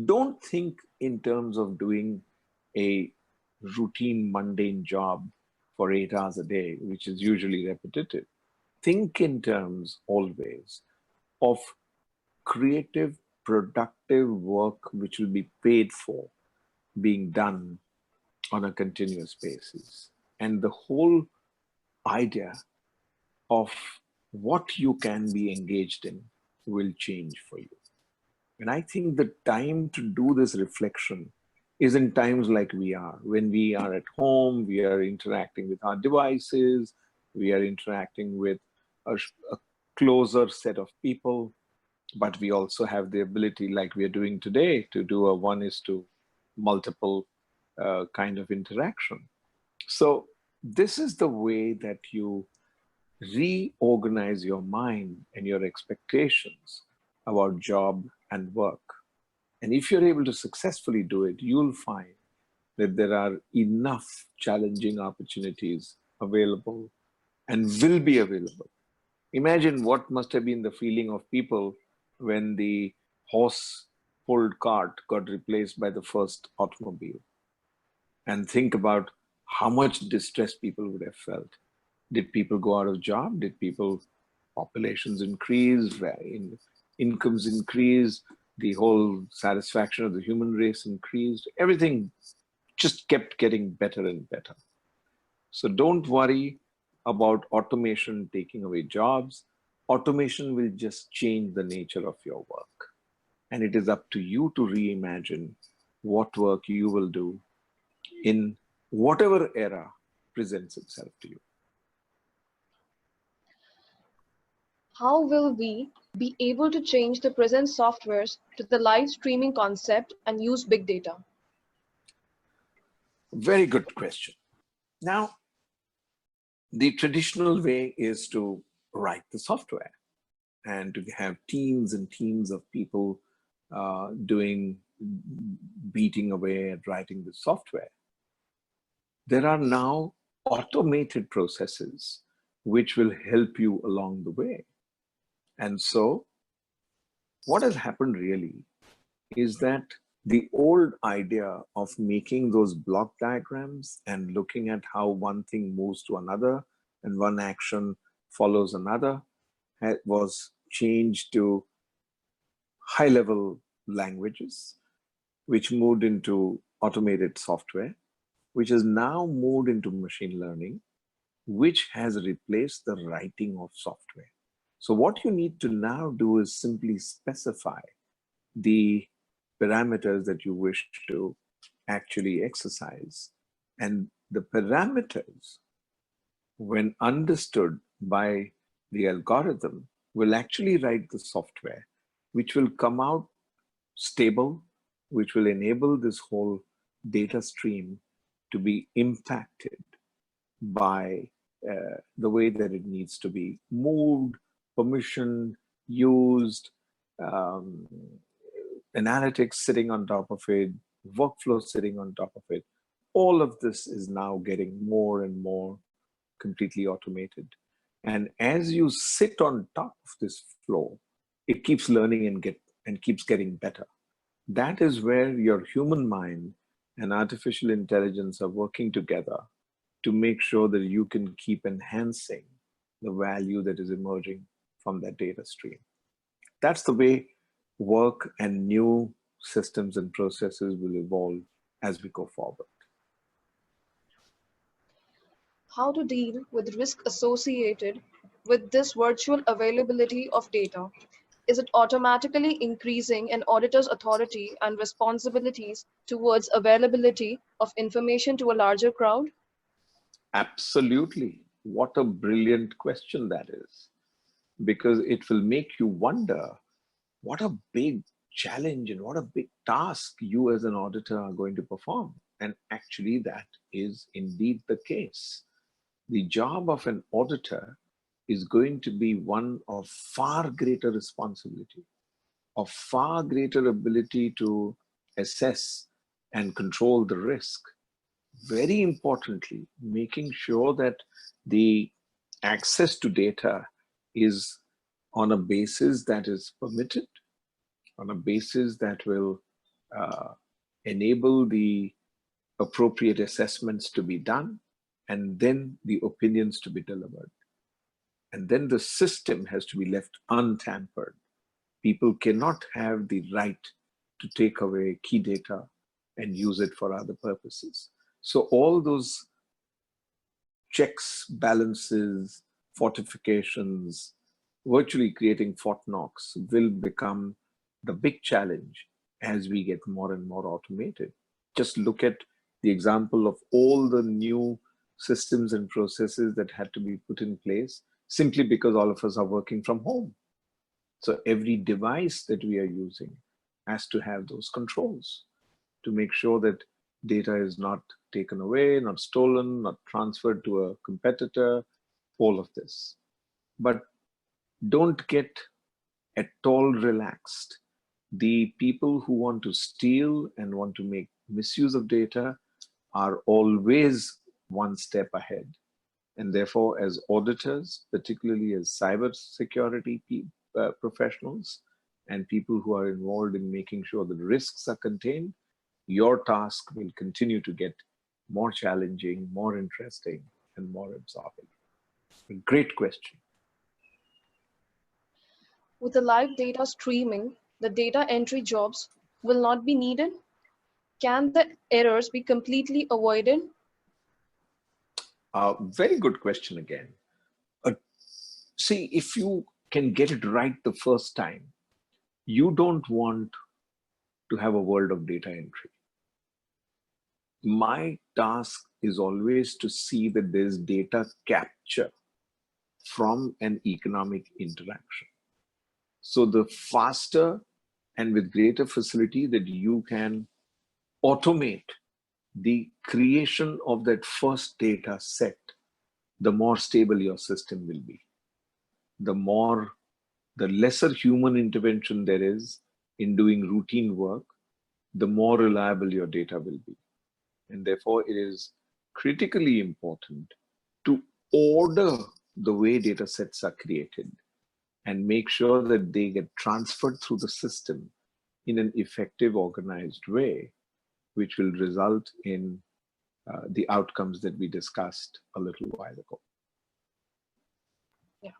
S2: don't think in terms of doing a routine, mundane job for 8 hours a day, which is usually repetitive. Think in terms always of creative, productive work which will be paid for being done on a continuous basis. And the whole idea of what you can be engaged in will change for you. And I think the time to do this reflection is in times like we are, when we are at home, we are interacting with our devices, we are interacting with a closer set of people, but we also have the ability, like we are doing today, to do a one-is-to multiple kind of interaction. So this is the way that you reorganize your mind and your expectations about job and work. And if you're able to successfully do it, you'll find that there are enough challenging opportunities available and will be available. Imagine what must have been the feeling of people when the horse-pulled cart got replaced by the first automobile. And think about how much distress people would have felt. Did people go out of job? Did populations increase? Incomes increased? The whole satisfaction of the human race increased? Everything just kept getting better and better. So don't worry about automation taking away jobs. Automation will just change the nature of your work. And it is up to you to reimagine what work you will do in whatever era presents itself to you.
S1: How will we be able to change the present softwares to the live streaming concept and use big data?
S2: Very good question. Now, the traditional way is to write the software and to have teams and teams of people beating away at writing the software. There are now automated processes which will help you along the way. And so what has happened really is that the old idea of making those block diagrams and looking at how one thing moves to another and one action follows another was changed to high-level languages, which moved into automated software, which has now moved into machine learning, which has replaced the writing of software. So what you need to now do is simply specify the parameters that you wish to actually exercise. And the parameters, when understood by the algorithm, will actually write the software, which will come out stable, which will enable this whole data stream to be impacted by the way that it needs to be moved, permissioned, used, analytics sitting on top of it, workflow sitting on top of it. All of this is now getting more and more completely automated. And as you sit on top of this flow, it keeps learning and keeps getting better. That is where your human mind and artificial intelligence are working together to make sure that you can keep enhancing the value that is emerging from that data stream. That's the way work and new systems and processes will evolve as we go forward.
S1: How to deal with risk associated with this virtual availability of data? Is it automatically increasing an auditor's authority and responsibilities towards availability of information to a larger crowd?
S2: Absolutely. What a brilliant question that is, because it will make you wonder what a big challenge and what a big task you as an auditor are going to perform. And actually that is indeed the case. The job of an auditor is going to be one of far greater responsibility, of far greater ability to assess and control the risk. Very importantly, making sure that the access to data is on a basis that is permitted, on a basis that will enable the appropriate assessments to be done, and then the opinions to be delivered. And then the system has to be left untampered. People cannot have the right to take away key data and use it for other purposes. So all those checks, balances, fortifications, virtually creating Fort Knox will become the big challenge as we get more and more automated. Just look at the example of all the new systems and processes that had to be put in place simply because all of us are working from home. So every device that we are using has to have those controls to make sure that data is not taken away, not stolen, not transferred to a competitor, all of this. But don't get at all relaxed The people who want to steal and want to make misuse of data are always one step ahead. And therefore, as auditors, particularly as cybersecurity professionals and people who are involved in making sure that risks are contained, your task will continue to get more challenging, more interesting, and more absorbing. A great question.
S1: With the live data streaming, the data entry jobs will not be needed? Can the errors be completely avoided?
S2: Very good question again. See, if you can get it right the first time, you don't want to have a world of data entry. My task is always to see that there's data capture from an economic interaction. So the faster and with greater facility that you can automate the creation of that first data set, the more stable your system will be. The lesser human intervention there is in doing routine work, the more reliable your data will be. And therefore, it is critically important to order the way data sets are created and make sure that they get transferred through the system in an effective, organized way, which will result in the outcomes that we discussed a little while ago.
S1: Yeah.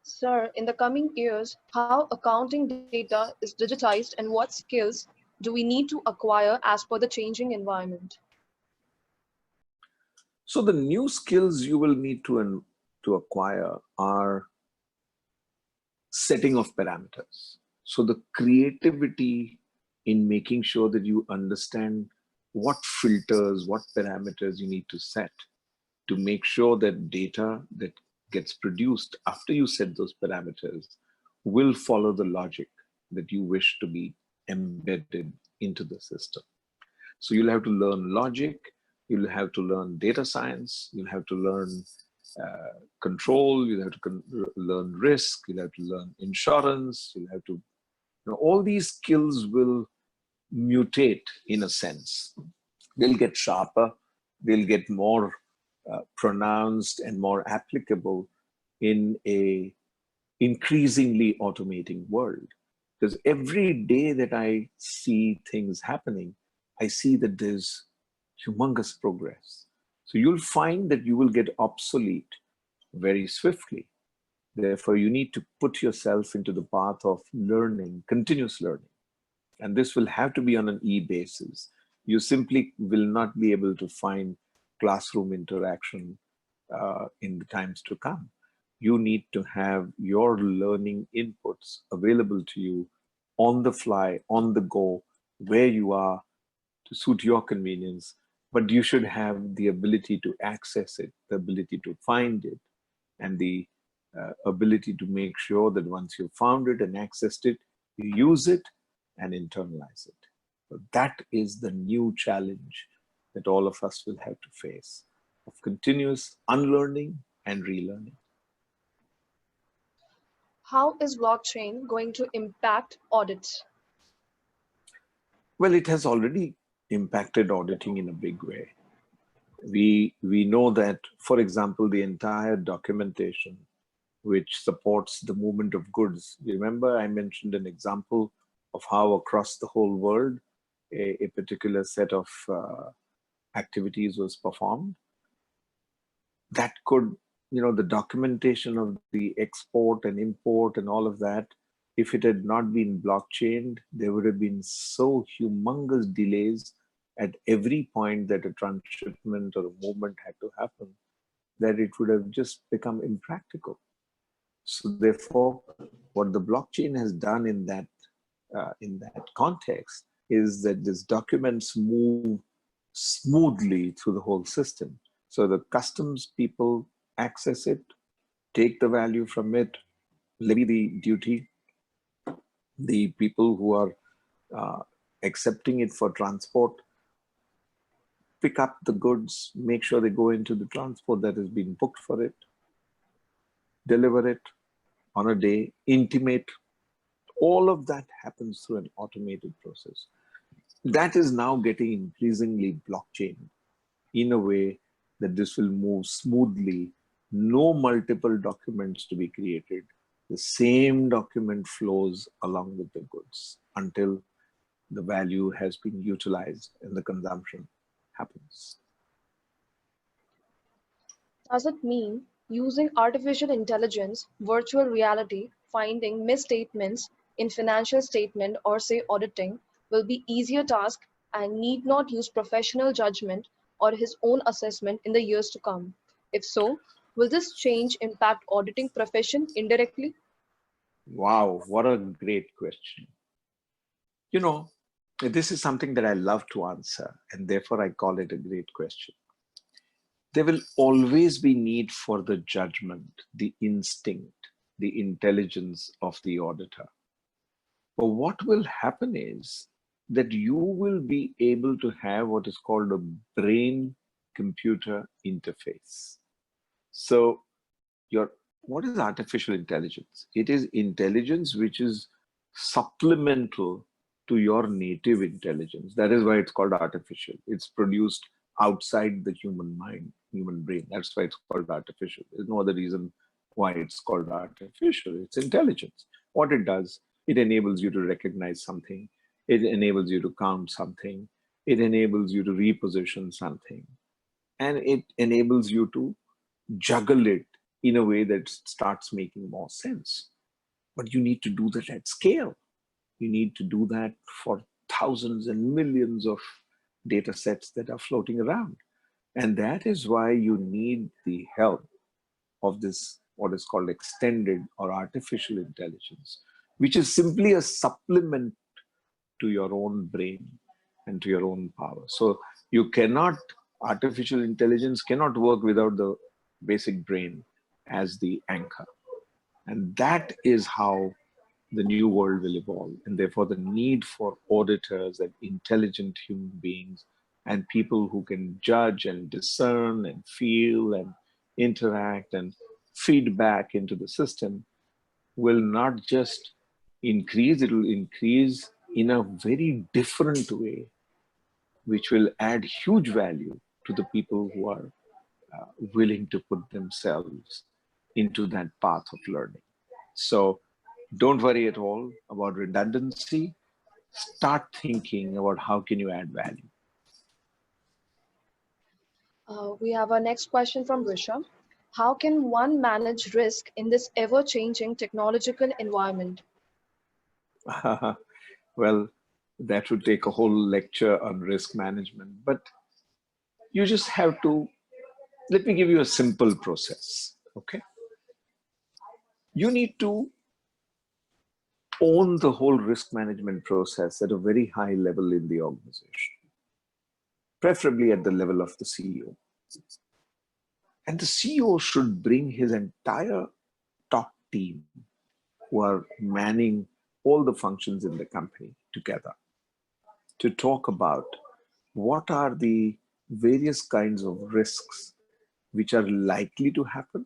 S1: Sir, in the coming years, how accounting data is digitized and what skills do we need to acquire as per the changing environment?
S2: So the new skills you will need to acquire are setting of parameters. So the creativity in making sure that you understand what filters, what parameters you need to set to make sure that data that gets produced after you set those parameters will follow the logic that you wish to be embedded into the system. So you'll have to learn logic, you'll have to learn data science, you'll have to learn control, you'll have to learn risk, you'll have to learn insurance, you'll have to, all these skills will mutate in a sense. They'll get sharper, they'll get more pronounced and more applicable in a increasingly automating world. Because every day that I see things happening, I see that there's humongous progress. So you'll find that you will get obsolete very swiftly. Therefore, you need to put yourself into the path of learning, continuous learning. And this will have to be on an e-basis. You simply will not be able to find classroom interaction in the times to come. You need to have your learning inputs available to you on the fly, on the go, where you are, to suit your convenience, but you should have the ability to access it, the ability to find it, and the ability to make sure that once you've found it and accessed it, you use it and internalize it. So that is the new challenge that all of us will have to face, of continuous unlearning and relearning.
S1: How is blockchain going to impact audits?
S2: Well, it has already impacted auditing in a big way. We know that, for example, the entire documentation which supports the movement of goods. Remember, I mentioned an example of how across the whole world a particular set of activities was performed. That could, the documentation of the export and import and all of that, if it had not been blockchained, there would have been so humongous delays at every point that a transshipment or a movement had to happen that it would have just become impractical. So therefore, what the blockchain has done in that context is that these documents move smoothly through the whole system. So the customs people access it, take the value from it, levy the duty. The people who are accepting it for transport pick up the goods, make sure they go into the transport that has been booked for it, deliver it on a day, intimate All of that happens through an automated process. That is now getting increasingly blockchain in a way that this will move smoothly. No multiple documents to be created. The same document flows along with the goods until the value has been utilized and the consumption happens.
S1: Does it mean using artificial intelligence, virtual reality, finding misstatements in financial statement or say auditing will be easier task and need not use professional judgment or his own assessment in the years to come? If so, will this change impact auditing profession indirectly?
S2: Wow, what a great question. You know, this is something that I love to answer, and therefore I call it a great question. There will always be need for the judgment, the instinct, the intelligence of the auditor. But what will happen is that you will be able to have what is called a brain-computer interface. So what is artificial intelligence? It is intelligence which is supplemental to your native intelligence. That is why it's called artificial. It's produced outside the human mind, human brain. That's why it's called artificial. There's no other reason why it's called artificial. It's intelligence. What it does, it enables you to recognize something. It enables you to count something. It enables you to reposition something. And it enables you to juggle it in a way that starts making more sense. But you need to do that at scale. You need to do that for thousands and millions of data sets that are floating around. And that is why you need the help of this, what is called extended or artificial intelligence, which is simply a supplement to your own brain and to your own power. So you cannot, artificial intelligence cannot work without the basic brain as the anchor. And that is how the new world will evolve. And therefore the need for auditors and intelligent human beings and people who can judge and discern and feel and interact and feedback into the system will not just increase, it will increase in a very different way, which will add huge value to the people who are willing to put themselves into that path of learning. So don't worry at all about redundancy. Start thinking about how can you add value.
S1: We have our next question from Risha. How can one manage risk in this ever-changing technological environment?
S2: Well, that would take a whole lecture on risk management, but you just have to, let me give you a simple process, okay? You need to own the whole risk management process at a very high level in the organization, preferably at the level of the CEO. And the CEO should bring his entire top team who are manning all the functions in the company together to talk about what are the various kinds of risks which are likely to happen.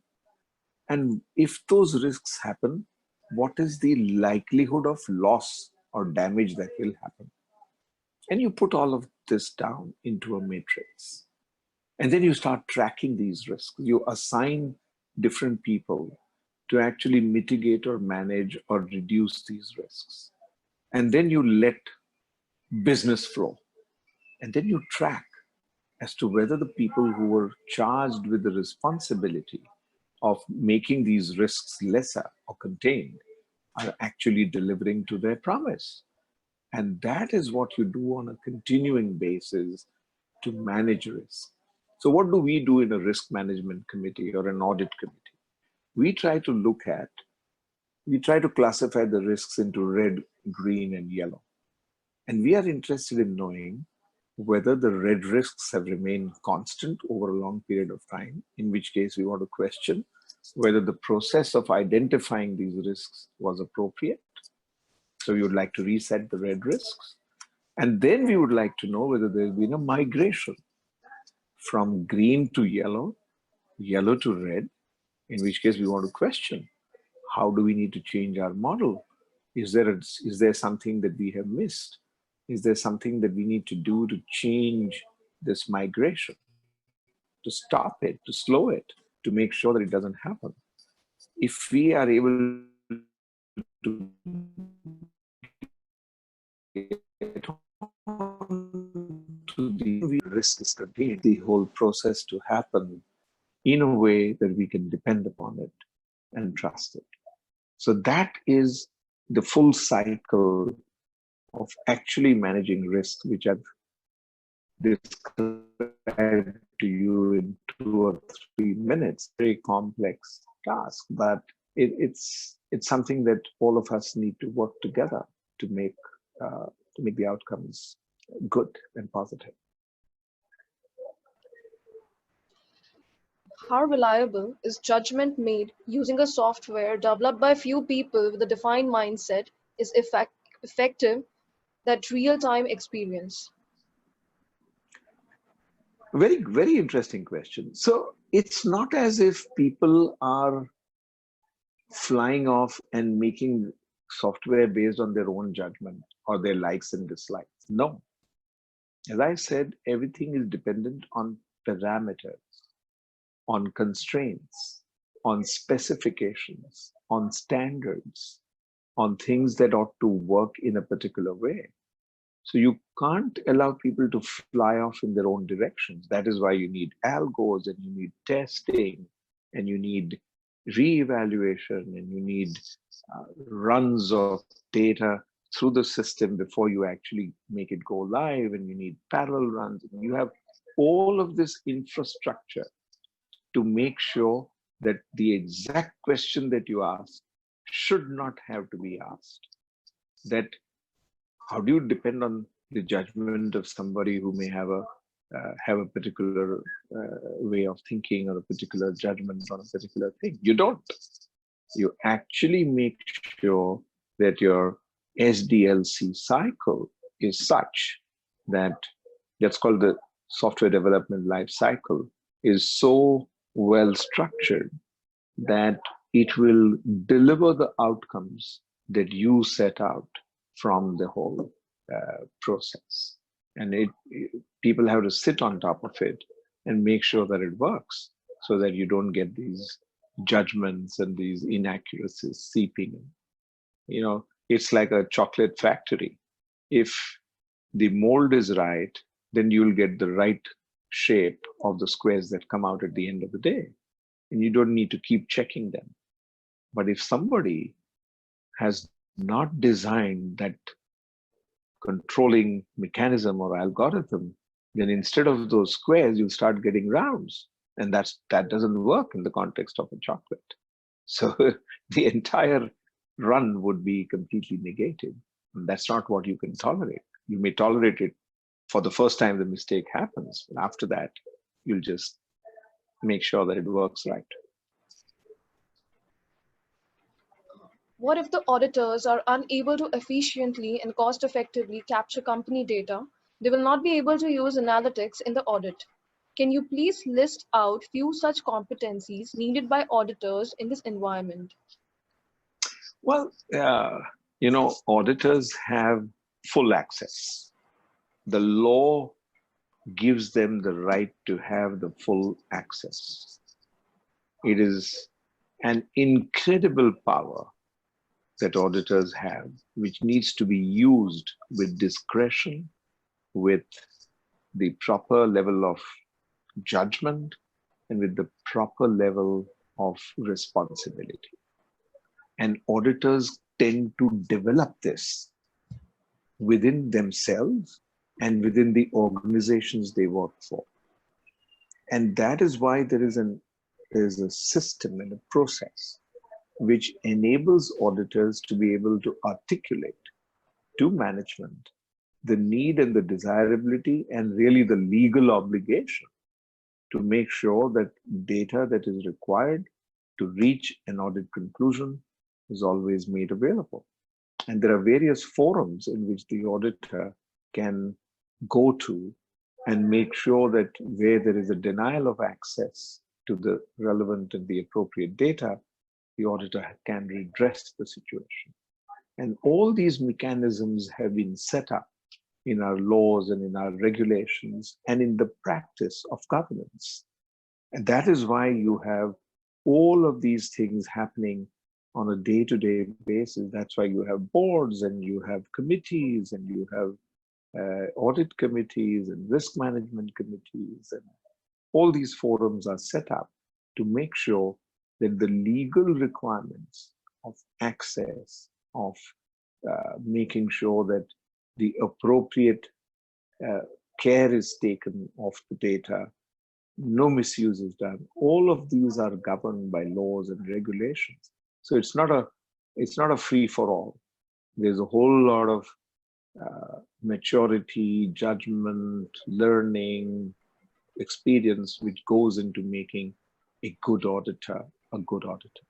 S2: And if those risks happen, what is the likelihood of loss or damage that will happen? And you put all of this down into a matrix. And then you start tracking these risks. You assign different people to actually mitigate or manage or reduce these risks. And then you let business flow. And then you track as to whether the people who were charged with the responsibility of making these risks lesser or contained are actually delivering to their promise. And that is what you do on a continuing basis to manage risk. So what do we do in a risk management committee or an audit committee? We try to classify the risks into red, green, and yellow. And we are interested in knowing whether the red risks have remained constant over a long period of time, in which case we want to question whether the process of identifying these risks was appropriate. So we would like to reset the red risks. And then we would like to know whether there's been a migration from green to yellow, yellow to red, in which case we want to question how do we need to change our model Is there something that we have missed? Is there something that we need to do to change this migration, to stop it, to slow it, to make sure that it doesn't happen? If we are able to get on to the risk is contained, the whole process to happen in a way that we can depend upon it and trust it. So that is the full cycle of actually managing risk, which I've described to you in 2 or 3 minutes. Very complex task, but it's something that all of us need to work together to make the outcomes good and positive.
S1: How reliable is judgment made using a software developed by few people with a defined mindset is effective that real-time experience?
S2: Very, very interesting question. So it's not as if people are flying off and making software based on their own judgment or their likes and dislikes. No. As I said, everything is dependent on parameters, on constraints, on specifications, on standards, on things that ought to work in a particular way. So you can't allow people to fly off in their own directions. That is why you need algos and you need testing and you need re-evaluation and you need runs of data through the system before you actually make it go live, and you need parallel runs. You have all of this infrastructure to make sure that the exact question that you ask should not have to be asked. That how do you depend on the judgment of somebody who may have a particular way of thinking or a particular judgment on a particular thing? You don't. You actually make sure that your SDLC cycle is such that, that's called the software development life cycle, is so well structured that it will deliver the outcomes that you set out from the whole process. And people have to sit on top of it and make sure that it works, so that you don't get these judgments and these inaccuracies seeping in. You know, it's like a chocolate factory. If the mold is right, then you'll get the right shape of the squares that come out at the end of the day, and you don't need to keep checking them. But if somebody has not designed that controlling mechanism or algorithm, then instead of those squares, you'll start getting rounds. And that doesn't work in the context of a chocolate. So the entire run would be completely negated. And that's not what you can tolerate. You may tolerate it for the first time the mistake happens, but after that, you'll just make sure that it works right.
S1: What if the auditors are unable to efficiently and cost-effectively capture company data? They will not be able to use analytics in the audit. Can you please list out few such competencies needed by auditors in this environment?
S2: Well, auditors have full access. The law gives them the right to have the full access. It is an incredible power that auditors have, which needs to be used with discretion, with the proper level of judgment, and with the proper level of responsibility. And auditors tend to develop this within themselves and within the organizations they work for. And that is why there is a system and a process which enables auditors to be able to articulate to management the need and the desirability and really the legal obligation to make sure that data that is required to reach an audit conclusion is always made available. And there are various forums in which the auditor can go to and make sure that where there is a denial of access to the relevant and the appropriate data, the auditor can redress the situation. And all these mechanisms have been set up in our laws and in our regulations and in the practice of governance. And that is why you have all of these things happening on a day-to-day basis. That's why you have boards and you have committees and you have audit committees and risk management committees, and all these forums are set up to make sure that the legal requirements of access, of making sure that the appropriate care is taken of the data, no misuse is done. All of these are governed by laws and regulations. So it's not a free for all. There's a whole lot of maturity, judgment, learning, experience which goes into making a good auditor a good auditor.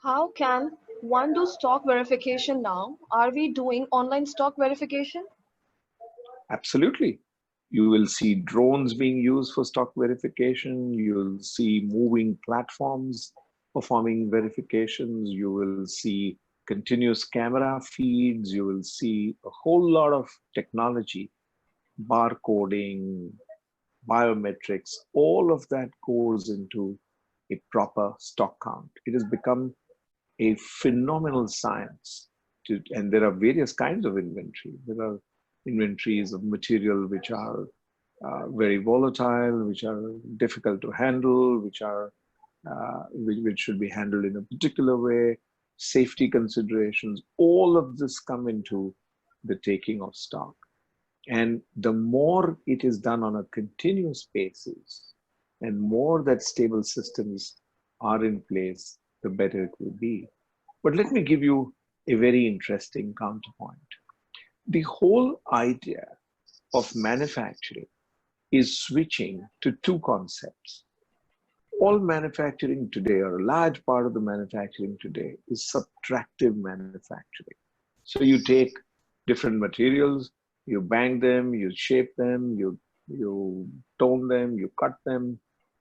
S1: How can one do stock verification now? Are we doing online stock verification?
S2: Absolutely. You will see drones being used for stock verification. You'll see moving platforms performing verifications. You will see continuous camera feeds. You will see a whole lot of technology, barcoding, biometrics, all of that goes into a proper stock count. It has become a phenomenal science. And there are various kinds of inventory. There are inventories of material which are very volatile, which are difficult to handle, which should be handled in a particular way, safety considerations, all of this come into the taking of stock. And the more it is done on a continuous basis and more that stable systems are in place, the better it will be. But let me give you a very interesting counterpoint. The whole idea of manufacturing is switching to two concepts. All manufacturing today, or a large part of the manufacturing today, is subtractive manufacturing. So you take different materials, you bang them, you shape them, you tone them, you cut them,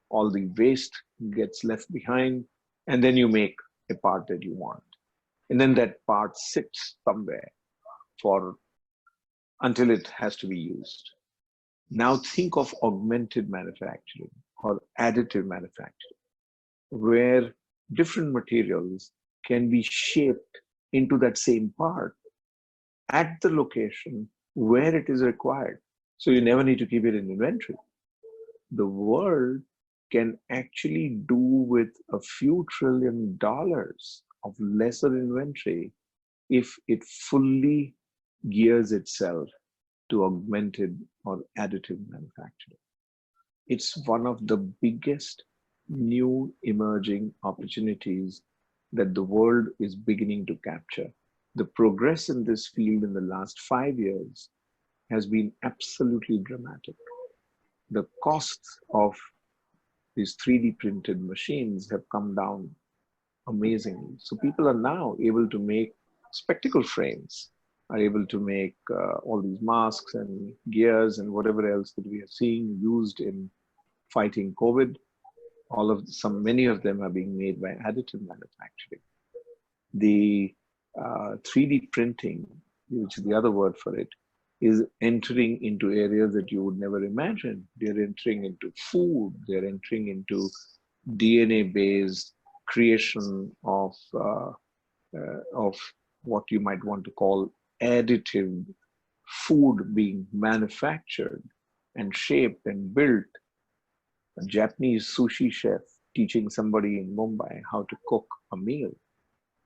S2: all the waste gets left behind, and then you make a part that you want. And then that part sits somewhere until it has to be used. Now think of augmented manufacturing or additive manufacturing, where different materials can be shaped into that same part at the location where it is required. So you never need to keep it in inventory. The world can actually do with a few $1 trillion of lesser inventory if it fully gears itself to augmented or additive manufacturing. It's one of the biggest new emerging opportunities that the world is beginning to capture. The progress in this field in the last 5 years has been absolutely dramatic. The costs of these 3D printed machines have come down amazingly. So people are now able to make spectacle frames, are able to make all these masks and gears and whatever else that we are seeing used in fighting COVID. Many of them are being made by additive manufacturing. The 3D printing, which is the other word for it, is entering into areas that you would never imagine. They're entering into food, they're entering into DNA-based creation of what you might want to call additive food being manufactured and shaped and built. A Japanese sushi chef teaching somebody in Mumbai how to cook a meal.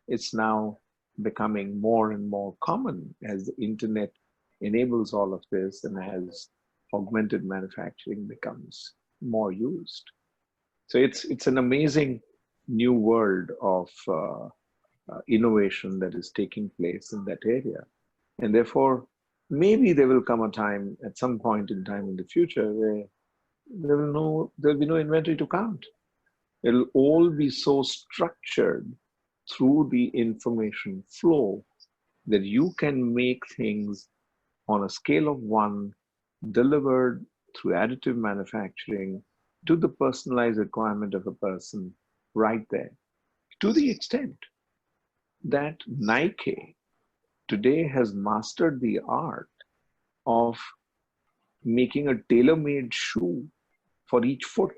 S2: It's now becoming more and more common as the internet enables all of this and as augmented manufacturing becomes more used. So it's an amazing new world of innovation that is taking place in that area. And therefore, maybe there will come a time at some point in time in the future where there'll be no inventory to count. It'll all be so structured through the information flow that you can make things on a scale of 1 delivered through additive manufacturing to the personalized requirement of a person right there. To the extent that Nike today has mastered the art of making a tailor-made shoe for each foot.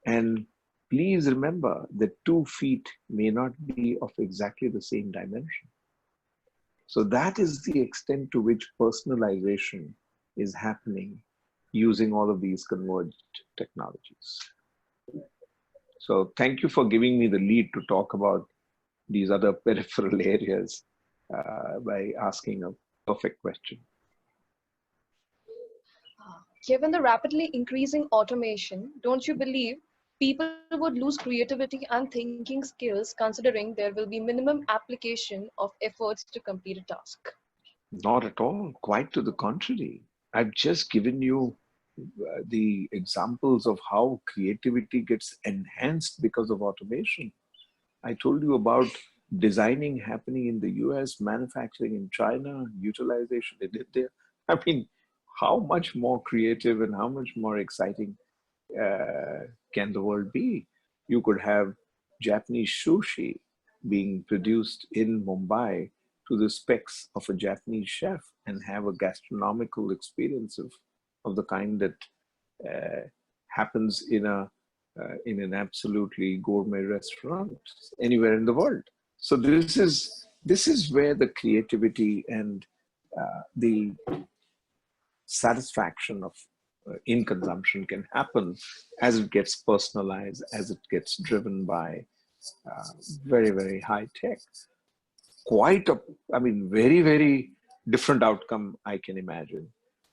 S2: And please remember that 2 feet may not be of exactly the same dimension. So that is the extent to which personalization is happening using all of these converged technologies. So thank you for giving me the lead to talk about these other peripheral areas by asking a perfect question.
S1: Given the rapidly increasing automation, don't you believe people would lose creativity and thinking skills considering there will be minimum application of efforts to complete a task?
S2: Not at all, quite to the contrary. I've just given you the examples of how creativity gets enhanced because of automation. I told you about designing happening in the US, manufacturing in China, utilization in India. I mean, how much more creative and how much more exciting can the world be? You could have Japanese sushi being produced in Mumbai to the specs of a Japanese chef and have a gastronomical experience of the kind that happens in an absolutely gourmet restaurant anywhere in the world. So this is where the creativity and the satisfaction of in consumption can happen as it gets personalized, as it gets driven by very, very high tech. Quite a, I mean, very, very different outcome I can imagine.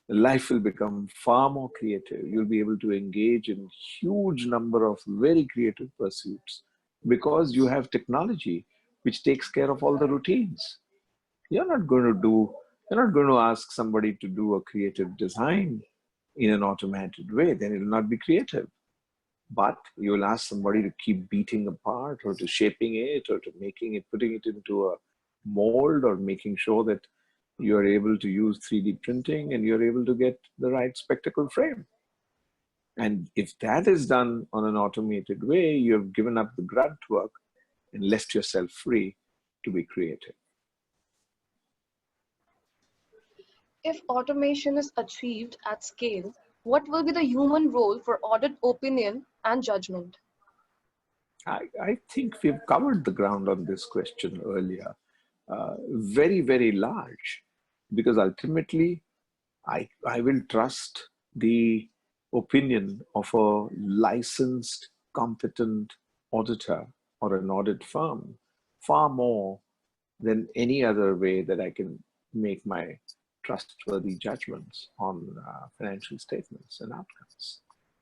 S2: Life will become far more creative. You'll be able to engage in huge number of very creative pursuits because you have technology which takes care of all the routines. You're not going to do, you're not going to ask somebody to do a creative design in an automated way, then it will not be creative. But you will ask somebody to keep beating apart or to shaping it or to making it, putting it into a mold or making sure that you're able to use 3D printing and you're able to get the right spectacle frame. And if that is done on an automated way, you have given up the grunt work and left yourself free to be creative.
S1: If automation is achieved at scale, what will be the human role for audit opinion and judgment?
S2: I think we've covered the ground on this question earlier. Very, very large, because ultimately I will trust the opinion of a licensed, competent auditor or an audit firm far more than any other way that I can make my trustworthy judgments on financial statements and outcomes.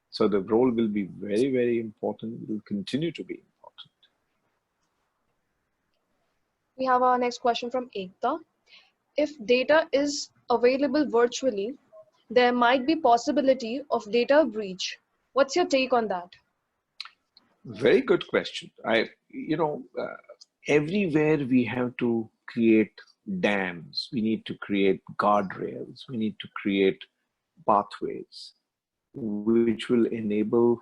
S2: So the role will be very, very important. It will continue to be important.
S1: We have our next question from Ekta. If data is available virtually, there might be possibility of data breach. What's your take on that?
S2: Very good question. Everywhere we have to create dams, we need to create guardrails, we need to create pathways which will enable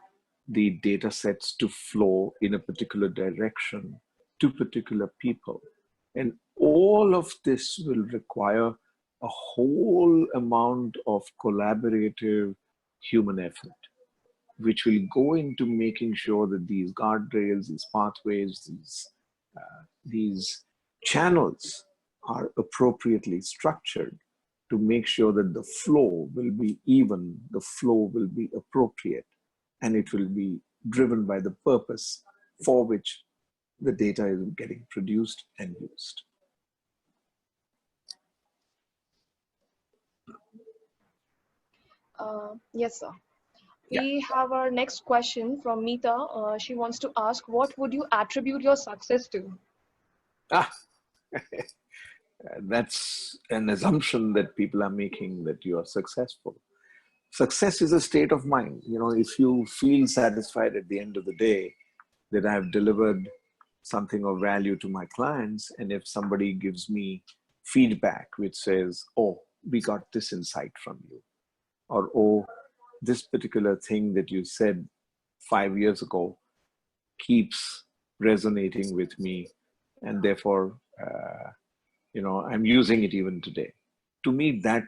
S2: the data sets to flow in a particular direction to particular people. And all of this will require a whole amount of collaborative human effort, which will go into making sure that these guardrails, these pathways, these channels are appropriately structured to make sure that the flow will be even, the flow will be appropriate, and it will be driven by the purpose for which the data is getting produced and used.
S1: Yes, sir.
S2: Yeah.
S1: We have our next question from Meeta. She wants to ask, what would you attribute your success to?
S2: That's an assumption that people are making, that you are successful. Success is a state of mind. If you feel satisfied at the end of the day that I have delivered something of value to my clients, and if somebody gives me feedback which says, oh, we got this insight from you, or oh, this particular thing that you said 5 years ago keeps resonating with me and therefore, you know, I'm using it even today. To me, that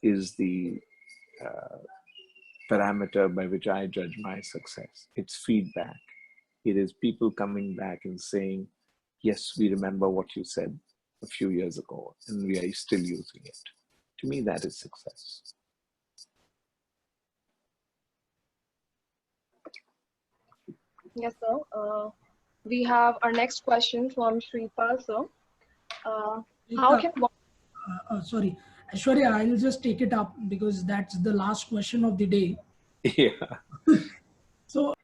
S2: is the parameter by which I judge my success. It's feedback. It is people coming back and saying, yes, we remember what you said a few years ago, and we are still using it. To me, that is success.
S1: Yes, sir. We have our next question from Shripal, sir. How can one...
S3: Sorry, Aishwarya, I'll just take it up because that's the last question of the day.
S2: Yeah.
S3: So,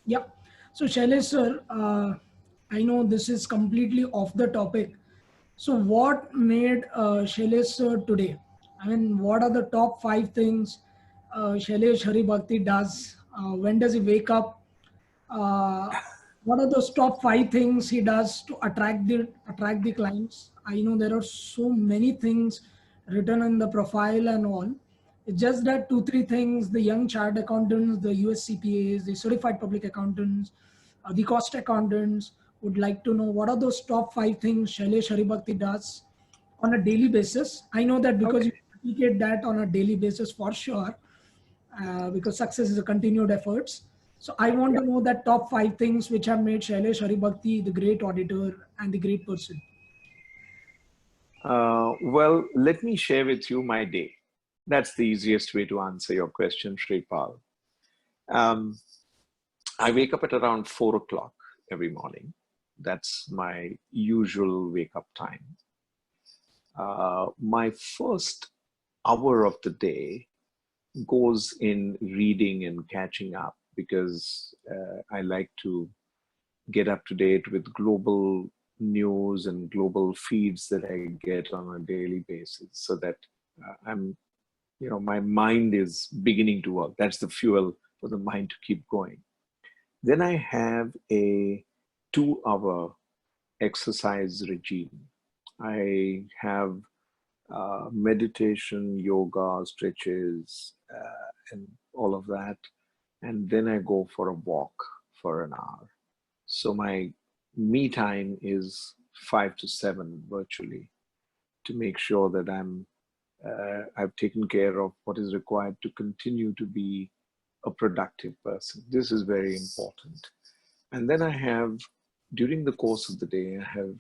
S3: yeah. So, Shailesh sir, I know this is completely off the topic. So, what made Shailesh sir today? I mean, what are the top 5 things Shailesh Haribhakti does? When does he wake up? What are those top 5 things he does to attract the clients? I know there are so many things written in the profile and all. It's just that 2-3 things: the young chartered accountants, the US CPAs, the certified public accountants, the cost accountants would like to know what are those top 5 things Shailesh Haribhakti does on a daily basis. I know that because you replicate that on a daily basis for sure, because success is a continued efforts. So I want to know that top 5 things which have made Shailesh Haribhakti the great auditor and the great person.
S2: Well, let me share with you my day. That's the easiest way to answer your question, Shripal. I wake up at around 4 o'clock every morning. That's my usual wake up time. My first hour of the day goes in reading and catching up because I like to get up to date with global news and global feeds that I get on a daily basis, so that my mind is beginning to work. That's the fuel for the mind to keep going. Then I have a 2-hour exercise regime. I have meditation, yoga, stretches, and all of that. And then I go for a walk for an hour. So my me time is 5 to 7 virtually, to make sure that I've taken care of what is required to continue to be a productive person. This is very important. And then I have, during the course of the day, I have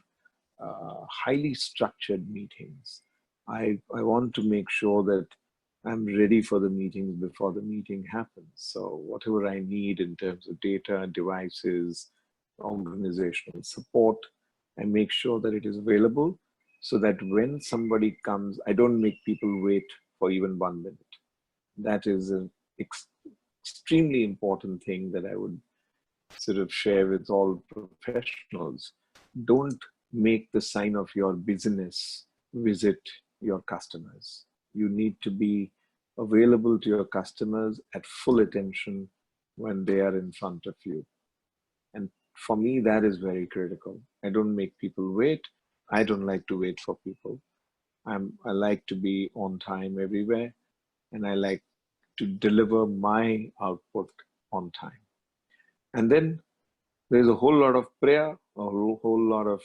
S2: highly structured meetings. I want to make sure that I'm ready for the meetings before the meeting happens. So whatever I need in terms of data, devices, organizational support, I make sure that it is available, so that when somebody comes, I don't make people wait for even 1 minute. That is an extremely important thing that I would sort of share with all professionals. Don't make the sign of your business visit your customers. You need to be available to your customers at full attention when they are in front of you. And for me, that is very critical. I don't make people wait. I don't like to wait for people. I like to be on time everywhere, and I like to deliver my output on time. And then there's a whole lot of prayer, a whole lot of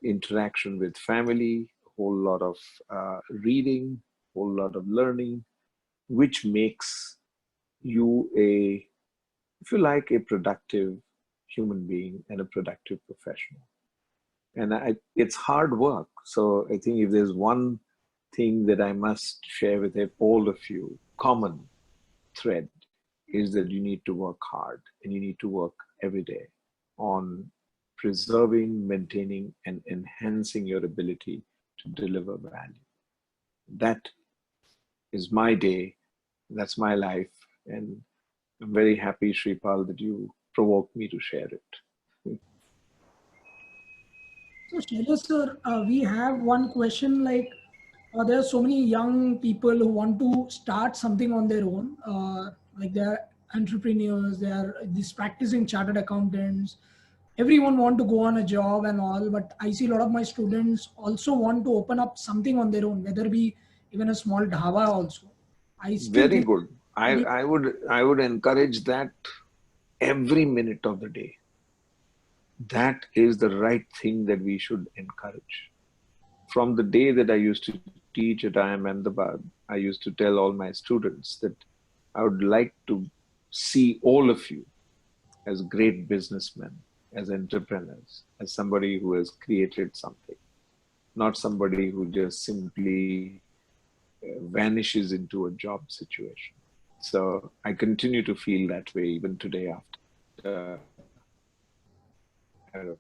S2: interaction with family, a whole lot of reading, a whole lot of learning, which makes you if you like, a productive human being and a productive professional. And it's hard work. So I think if there's one thing that I must share with all of you, common thread, is that you need to work hard, and you need to work every day on preserving, maintaining, and enhancing your ability to deliver value. That is my day. That's my life. And I'm very happy, Shripal, that you provoked me to share it.
S3: So, Shailesh sir, we have one question like, there are so many young people who want to start something on their own, like they're entrepreneurs, they're these practicing chartered accountants. Everyone want to go on a job and all, but I see a lot of my students also want to open up something on their own, whether it be even a small dhaba also. I still
S2: Very
S3: think
S2: good. I would encourage that every minute of the day. That is the right thing that we should encourage. From the day that I used to teach at IIM Ahmedabad, I used to tell all my students that I would like to see all of you as great businessmen, as entrepreneurs, as somebody who has created something, not somebody who just simply vanishes into a job situation. So I continue to feel that way even today after, I don't know,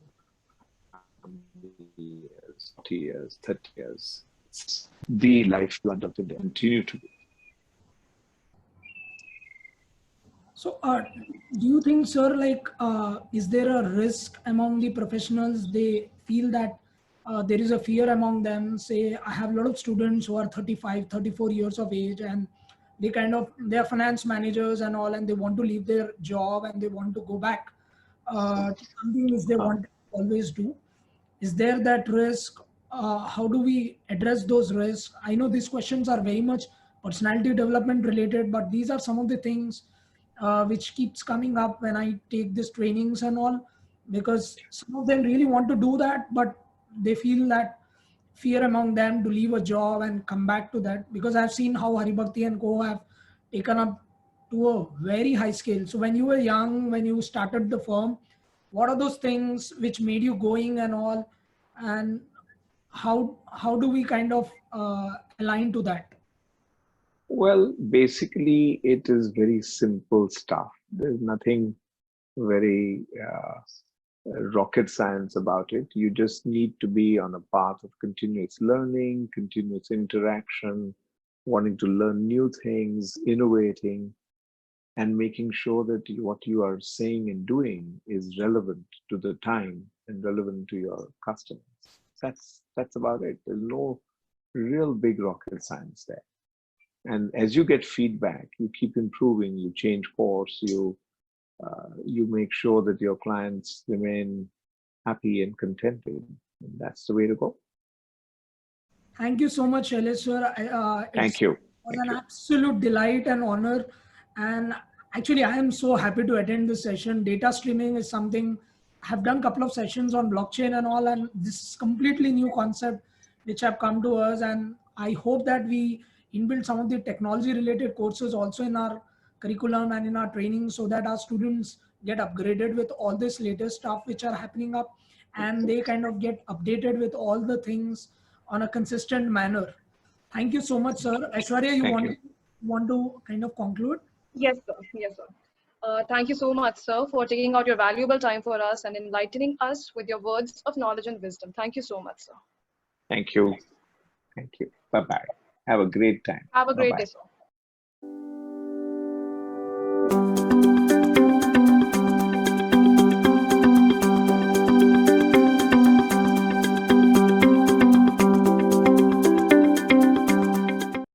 S2: years, 40 years, 30 years. It's the lifeblood of India, continue to be.
S3: So, do you think, sir, like, is there a risk among the professionals? They feel that there is a fear among them. Say, I have a lot of students who are 35, 34 years of age, and they're finance managers and all, and they want to leave their job and they want to go back to something which they want to always do. Is there that risk? How do we address those risks? I know these questions are very much personality development related, but these are some of the things which keeps coming up when I take these trainings and all, because some of them really want to do that, but they feel that fear among them to leave a job and come back to that, because I've seen how Haribhakti and Co have taken up to a very high scale. So when you were young, when you started the firm, what are those things which made you going and all, and how do we kind of align to that?
S2: Well, basically, it is very simple stuff. There's nothing very rocket science about it. You just need to be on a path of continuous learning, continuous interaction, wanting to learn new things, innovating, and making sure that what you are saying and doing is relevant to the time and relevant to your customers. That's about it. There's no real big rocket science there. And as you get feedback, you keep improving, you change course, you make sure that your clients remain happy and contented. And that's the way to go.
S3: Thank you so much, Shailesh sir.
S2: Thank you.
S3: It was an absolute delight and honor. And actually, I am so happy to attend this session. Data streaming is something I have done a couple of sessions on blockchain and all, and this is completely new concept which have come to us. And I hope that we inbuild some of the technology related courses also in our curriculum and in our training, so that our students get upgraded with all this latest stuff which are happening up, and they kind of get updated with all the things on a consistent manner. Thank you so much, sir. Aishwarya, you want to kind of conclude?
S1: Yes, sir. Yes, sir. Thank you so much, sir, for taking out your valuable time for us and enlightening us with your words of knowledge and wisdom. Thank you so much, sir.
S2: Thank you. Thank you. Bye-bye. Have a great time.
S1: Have a great
S2: Bye-bye.
S1: day, sir.